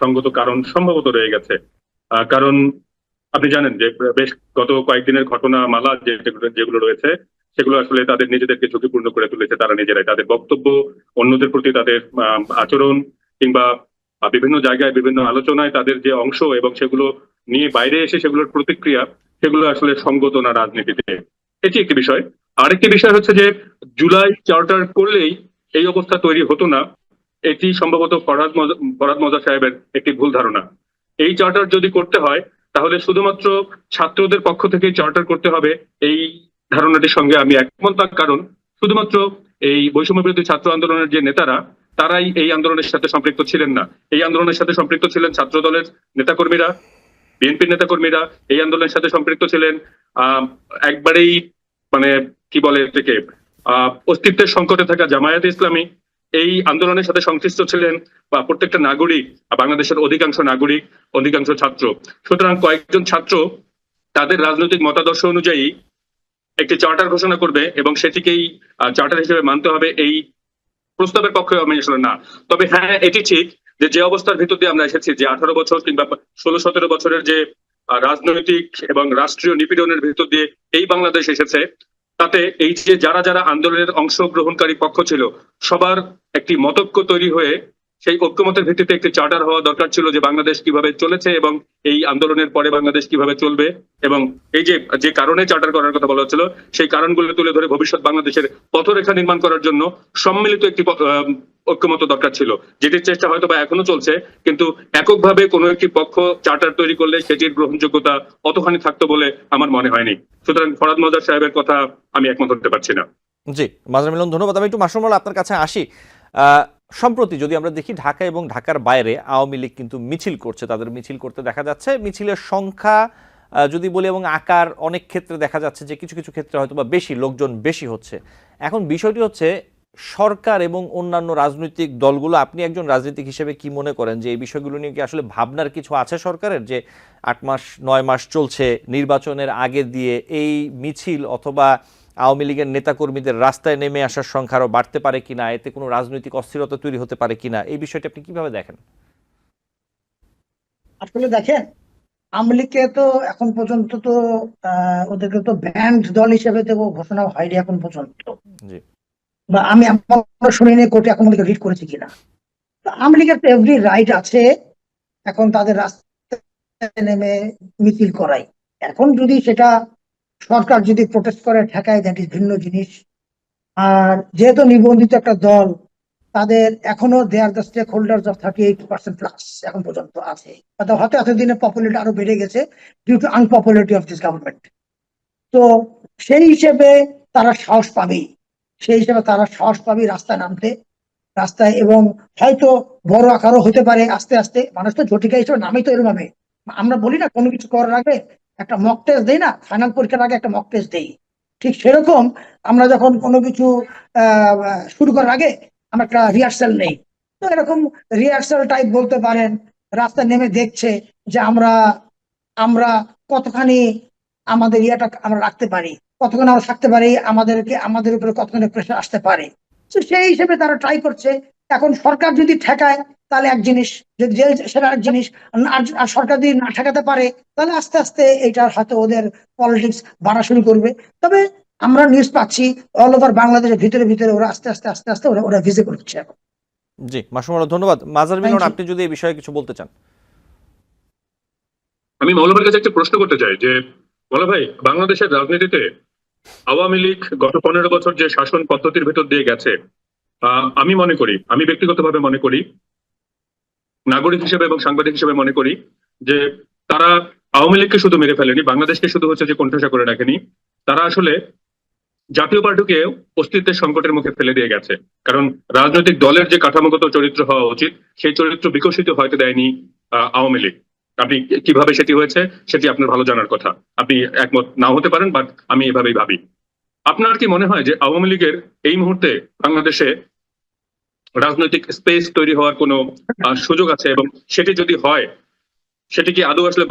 সঙ্গত কারণ সম্ভবত রয়ে গেছে। কারণ আপনি জানেন যে বেশ গত কয়েকদিনের ঘটনা মালা যেগুলো রয়েছে, সেগুলো আসলে তাদের নিজেদেরকে ঝুঁকিপূর্ণ করে তুলেছে। তারা নিজেরাই তাদের বক্তব্য, অন্যদের প্রতি তাদের আচরণ, কিংবা বিভিন্ন জায়গায় বিভিন্ন আলোচনায় তাদের যে অংশ এবং সেগুলো নিয়ে বাইরে এসে সেগুলোর প্রতিক্রিয়া, সেগুলো আসলে সঙ্গত না রাজনীতিতে। এটি একটি বিষয়। আরেকটি বিষয় হচ্ছে যে জুলাই চার্টার করলেই এই অবস্থা তৈরি হতো না, এটি সম্ভবত ফরহাদ মজা সাহেবের একটি ভুল ধারণা। এই চার্টার যদি করতে হয় তাহলে শুধুমাত্র ছাত্রদের পক্ষ থেকে চার্টার করতে হবে, এই ধারণাটির সঙ্গে আমি একমত। তার কারণ শুধুমাত্র এই বৈষম্য বিরোধী ছাত্র আন্দোলনের যে নেতারা, তারাই এই আন্দোলনের সাথে সম্পৃক্ত ছিলেন না। এই আন্দোলনের সাথে সম্পৃক্ত ছিলেন ছাত্র দলের নেতাকর্মীরা, বিএনপির নেতাকর্মীরা। এই আন্দোলনের সাথে সম্পৃক্ত ছিলেন একবারেই মানে কি বলে থেকে অস্তিত্বের সংকটে থাকা জামায়াতে ইসলামী। এই আন্দোলনের সাথে সংশ্লিষ্ট ছিলেন বা প্রত্যেকটা নাগরিক, বাংলাদেশের অধিকাংশ নাগরিক, অধিকাংশ ছাত্র। সুতরাং কয়েকজন ছাত্র তাদের রাজনৈতিক মতাদর্শ অনুযায়ী একটি চার্টার ঘোষণা করবে এবং সেটিকেই চার্টার হিসেবে মানতে হবে, এই প্রস্তাবের পক্ষে আমি আসলে না। তবে হ্যাঁ, এটি ঠিক যে অবস্থার ভিতর দিয়ে আমরা এসেছি, যে 18 বছর কিংবা 16-17 বছরের যে রাজনৈতিক এবং রাষ্ট্রীয় নিপীড়নের ভিতর দিয়ে এই বাংলাদেশ এসেছে, তাতে এই যে যারা যারা আন্দোলনের অংশগ্রহণকারী পক্ষ ছিল, সবার একটি মতৈক্য তৈরি হয়ে সেই ঐক্যমতের ভিত্তিতে একটি চার্টার হওয়া দরকার ছিল, যে বাংলাদেশ কিভাবে চলেছে এবং এই আন্দোলনের পরে বাংলাদেশ কিভাবে চলবে, এবং এই যে কারণে চার্টার করার কথা বলা হচ্ছিল, সেই কারণগুলো তুলে ধরে ভবিষ্যৎ বাংলাদেশের পথরেখা নির্মাণ করার জন্য সম্মিলিত একটি ঐক্যমত দরকার ছিল, যেটির চেষ্টা হয়তো বা এখনো চলছে। কিন্তু এককভাবে কোনো একটি পক্ষ চার্টার তৈরি করলে সেটির গ্রহণযোগ্যতা অতখানি থাকতো বলে আমার মনে হয়নি। সুতরাং ফরহাদ মজা সাহেবের কথা আমি একমত হতে পারছি না। জি, মাজহার মিলন, ধন্যবাদ। আমি একটু মাসুম আপনার কাছে আসি। সম্প্রতি যদি আমরা দেখি, ঢাকা এবং ঢাকার বাইরে আওয়ামী লীগ কিন্তু মিছিল করছে, তাদের মিছিল করতে দেখা যাচ্ছে। মিছিলের সংখ্যা যদি বলি এবং আকার, অনেক ক্ষেত্রে দেখা যাচ্ছে যে কিছু কিছু ক্ষেত্রে হয়তো বা বেশি লোকজন বেশি হচ্ছে। এখন বিষয়টি হচ্ছে সরকার এবং অন্যান্য রাজনৈতিক দলগুলো, আপনি একজন রাজনীতিক হিসেবে কি মনে করেন যে এই বিষয়গুলো নিয়ে কি আসলে ভাবনার কিছু আছে সরকারের, যে 8 মাস 9 মাস চলছে নির্বাচনের আগে দিয়ে এই মিছিল অথবা আওয়ামী লীগের নেতাকর্মীদের রাস্তায় নেমে আসার সংখ্যা আরো বাড়তে পারে কিনা, এতে কোনো রাজনৈতিক অস্থিরতা তৈরি হতে পারে কিনা, এই বিষয়টি আপনি কিভাবে দেখেন? আসলে দেখেন, আওয়ামী লীগকে তো এখন পর্যন্ত তো ওদেরকে তো ব্যান্ড দল হিসেবে তো ঘোষণা হয়নি এখন পর্যন্ত, জি, বা আমি এমন শুনিনি কোর্টে এখন রিড করেছি কিনা। তো আওয়ামী লীগের তো এভরি রাইট আছে এখন তাদের রাস্তায় নেমে মিছিল করাই। এখন যদি সেটা সরকার যদি প্রোটেস্ট করে ঠেকায়, দ্যাট ইজ ভিন্ন জিনিস। আর যেহেতু নিবন্ধিত একটা দল, তাদের এখনো they are the stakeholders of 38% plus এখন পর্যন্ত আছে। হয়তো এতদিনে পপুলারিটি আরো বেড়ে গেছে due to unpopularity of this government. তো সেই হিসেবে তারা সাহস পাবেই, সেই হিসেবে তারা সাহস পাবে রাস্তায় নামতে, রাস্তায়। এবং হয়তো বড় আকারও হতে পারে আস্তে আস্তে। মানুষ তো ঝটিকা হিসেবে নামেই তো এরকম। আমরা বলি না কোনো কিছু করার আগে একটা মক টেস্ট দেই না, ফাইনাল পরীক্ষার আগে একটা মক টেস্ট দেই, ঠিক সেরকম আমরা যখন কোনো কিছু শুরু করার আগে আমরা একটা রিহার্সাল নেই। তো এরকম রিহার্সাল টাইপ বলতে পারেন, রাস্তায় নেমে দেখছে যে আমরা আমরা কতখানি আমাদের ইয়েটা আমরা রাখতে পারি, কতখানি আমরা থাকতে পারি, আমাদের উপরে কতখানি প্রেশার আসতে পারে। তো সেই হিসেবে তারা ট্রাই করছে। এখন সরকার যদি ঠেকায় তাহলে এক জিনিস, যদি জেল সেটা এক জিনিস, আর সরকার যদি না ঠেকাতে পারে তাহলে আস্তে আস্তে এটা হয়তো ওদের পলিটিক্স বাড়া শুরু করবে। তবে আমরা নিউজ পাচ্ছি অল ওভার বাংলাদেশের ভিতরে ভিতরে ওরা আস্তে আস্তে আস্তে আস্তে ওরা ভিজিট করছে এখন। জি, মাসুম, ধন্যবাদ। মাজহার মিলন, আপনি যদি এই বিষয়ে কিছু বলতে চান। আমি মৌলভীর কাছে একটা প্রশ্ন করতে চাই যে মৌলা ভাই, বাংলাদেশের রাজনীতিতে আওয়ামী লীগ গত 15 বছর যে শাসন পদ্ধতির ভেতর দিয়ে গেছে, আমি ব্যক্তিগতভাবে মনে করি, নাগরিক হিসেবে এবং সাংবাদিক হিসেবে মনে করি যে তারা আওয়ামী লীগকে শুধু মেরে ফেলেনি, বাংলাদেশকে শুধু হচ্ছে যে কোণঠাসা করে রাখেনি, তারা আসলে জাতীয় পার্টিকে অস্তিত্বের সংকটের মুখে ফেলে দিয়ে গেছে। কারণ রাজনৈতিক দলের যে কাঠামোগত চরিত্র হওয়া উচিত, সেই চরিত্র বিকশিত হয়তো দেয়নি আওয়ামী লীগ। আপনি কিভাবে সেটি হয়েছে সেটি আপনার ভালো জানার কথা, আপনি একমত নাও হতে পারেন, বাট আমি এভাবেই ভাবি। আপনার কি মনে হয় যে আওয়ামী লীগের এই মুহূর্তে বাংলাদেশে রাজনৈতিক স্পেস তৈরি হওয়ার কোনো সুযোগ আছে, এবং সেটি যদি হয় সেটি কি আদৌ আসলে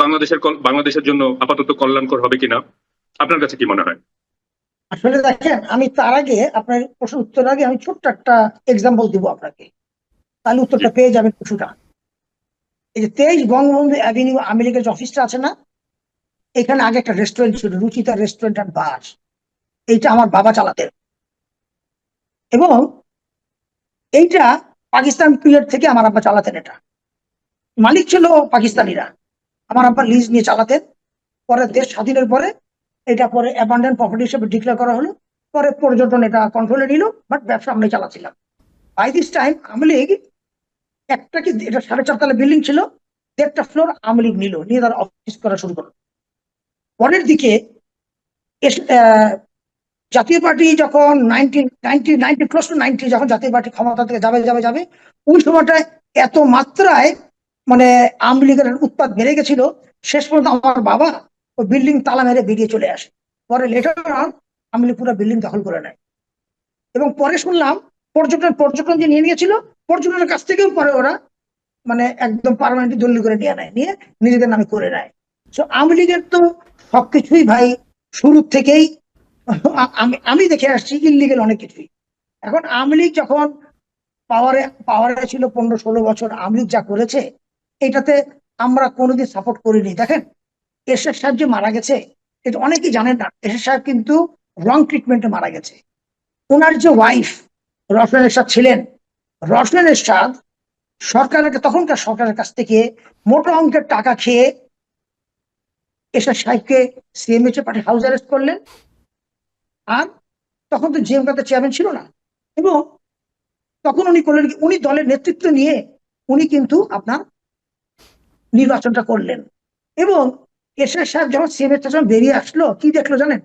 বাংলাদেশের জন্য আপাতত কল্যাণকর হবে কিনা, আপনার কাছে কি মনে হয়? আসলে দেখেন, আমি তার আগে আপনার প্রশ্নের উত্তর আগে আমি ছোট্ট একটা এক্সাম্পল দিব আপনাকে, তাহলে উত্তরটা পেয়ে যাবেন কিছুটা। এই যে 23 বঙ্গবন্ধু অ্যাভিনিউ আওয়ামী লীগের যে অফিসটা আছে না, এখানে আগে একটা রেস্টুরেন্ট ছিল, রুচিতা রেস্টুরেন্ট অ্যান্ড বার। এইটা আমার বাবা চালাতেন, এবং এইটা পাকিস্তান পিরিয়ড থেকে আমার আব্বা চালাতেন। এটা মালিক ছিল পাকিস্তানিরা, আমার আব্বা লিজ নিয়ে চালাতেন। পরে দেশ স্বাধীনের পরে এটা পরে অ্যাবান্ডেন্ট প্রপার্টি হিসেবে ডিক্লেয়ার করা হলো, পরে পর্যটন এটা কন্ট্রোলে নিল, বাট ব্যবসা আমরা চালাচ্ছিলাম। By this time Awami League একটা কি এটা 4.5 তলা বিল্ডিং ছিল, 1.5টা ফ্লোর আওয়ামী লীগ নিল, নিয়ে তারা অফিস করা শুরু করলো। পরের দিকে জাতীয় পার্টি যখন 90 ক্লোজ টু 90 যখন জাতীয় পার্টি ক্ষমতা থেকে যাবে ওই সময়টায় এত মাত্রায় মানে আওয়ামী লীগের উৎপাত বেড়ে গেছিল, শেষ পর্যন্ত আমার বাবা ওই বিল্ডিং তালা মেরে বেরিয়ে চলে আসে। পরে লেটার অন আওয়ামী লীগ পুরো বিল্ডিং দখল করে নেয়, এবং পরে শুনলাম পর্যটন যে নিয়ে নিয়েছিল, পর্যটনের কাছ থেকেও পরে ওরা মানে একদম পার্মানেন্টলি দলীয় করে নিয়ে নিজেদের নামে করে নেয়। তো আওয়ামী লীগের তো সবকিছুই ভাই শুরু থেকেই আমি দেখে আসছি ইললিগেল অনেক কিছুই। এখন আওয়ামী লীগ যখন পাওয়ারে ছিল 15-16 বছর, আওয়ামী লীগ যা করেছে এটাতে আমরা কোনোদিন সাপোর্ট করিনি। দেখেন, এরশাদ সাহেব যে মারা গেছে, এটা অনেকেই জানেন না, এরশাদ সাহেব কিন্তু রং ট্রিটমেন্টে মারা গেছে। ওনার যে ওয়াইফ রওশন এরশাদ ছিলেন, রওশন এরশাদ তখনকার সরকারের কাছ থেকে মোটা অঙ্কের টাকা খেয়ে এরশাদ সাহেবকে সিএমএইচ পাঠিয়ে হাউস অ্যারেস্ট করলেন। আর তখন তো জিএমকাতে চেয়ারম্যান ছিল না, এবং তখন উনি করলেন কি, উনি দলের নেতৃত্ব নিয়ে উনি কিন্তু আপনার নির্বাচনটা করলেন। এবং এরশাদ সাহেব যখন সিএমএইচ যখন বেরিয়ে আসলো, কি দেখলো জানেন?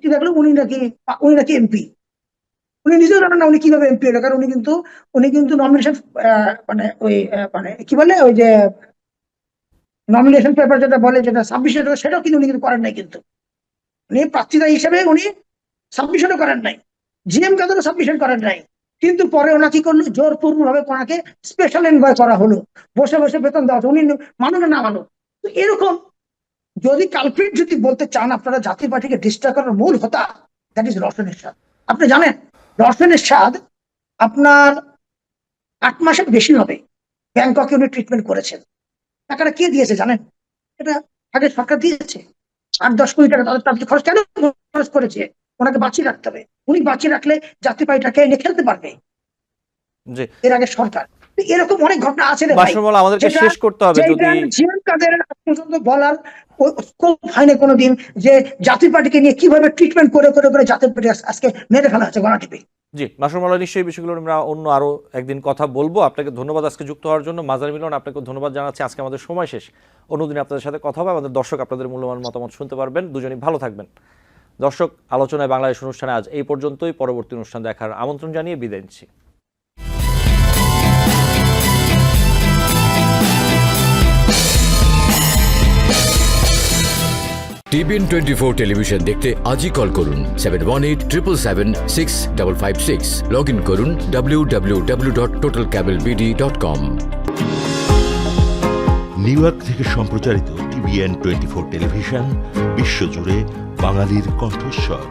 কি দেখলো? উনি নাকি এমপি। উনি নিজেও জানেন না উনি কিভাবে এমপি হলো, কারণ উনি কিন্তু নমিনেশন মানে কি বলে ওই যে নমিনেশন পেপার যেটা বলে, যেটা সাবমিশন, সেটাও কিন্তু উনি কিন্তু করেন নাই। কিন্তু উনি প্রার্থিতা হিসেবে উনি সাবমিশনও করেন নাই, জিএম কাদেরও সাবমিশন করেন নাই। কিন্তু পরে ওনা কি করলো, জোরপূর্বক ভাবে ওনাকে স্পেশাল এনভয় করা হলো, বসে বসে বেতন দেওয়া হতো, উনি মানুষ না মানুষ। তো এরকম যদি কালপ্রিট যদি বলতে চান আপনারা জাতীয় পার্টিকে ডিস্ট্রয় করার মূল হোতা, দ্যাট ইজ রওশন এরশাদ। আপনি জানেন রওশন এরশাদ আপনার 8 মাসের বেশি হবে ব্যাংককে উনি ট্রিটমেন্ট করেছেন। টাকাটা কে দিয়েছে জানেন? এটা আগে সরকার দিয়েছে। 8-10 কোটি টাকা তাদের খরচ কেন খরচ করেছে? ওনাকে বাঁচিয়ে রাখতে হবে, উনি বাঁচিয়ে রাখলে জাতীয় পার্টিটাকে এনে খেলতে পারবে। এর আগে সরকার, এরকম অনেক ঘটনা আছে রে ভাই, আমাদেরকে শেষ করতে হবে। যদি জিএম কাদের পর্যন্ত বলার স্কোপ হয়নি কোনোদিন, যে জাতীয় পার্টিকে নিয়ে কিভাবে ট্রিটমেন্ট করে জাতীয় পার্টি আজকে মেরে ফেলা হচ্ছে গলা টিপে। জি মাসুম আল্লাহ, নিশ্চয়ই বিষয়গুলো আমরা অন্য আরো একদিন কথা বলবো। আপনাকে ধন্যবাদ আজকে যুক্ত হওয়ার জন্য। মাজার মিলন, আপনাকে ধন্যবাদ জানাচ্ছি। আজকে আমাদের সময় শেষ, অন্যদিন আপনাদের সাথে কথা হবে। আমাদের দর্শক আপনাদের মূল্যবান মতামত শুনতে পারবেন। দুজনই ভালো থাকবেন। দর্শক, আলোচনায় বাংলাদেশ অনুষ্ঠানে আজ এই পর্যন্তই। পরবর্তী অনুষ্ঠান দেখার আমন্ত্রণ জানিয়ে বিদায় নিচ্ছি। TBN 24 টেলিভিশন দেখতে আজই কল করুন 7187776556। লগ ইন করুন www.totalcablebd.com। নিউ ইয়র্ক থেকে সম্প্রচারিত TBN 24 টেলিভিশন বিশ্বজুড়ে বাঙালির কণ্ঠস্বর।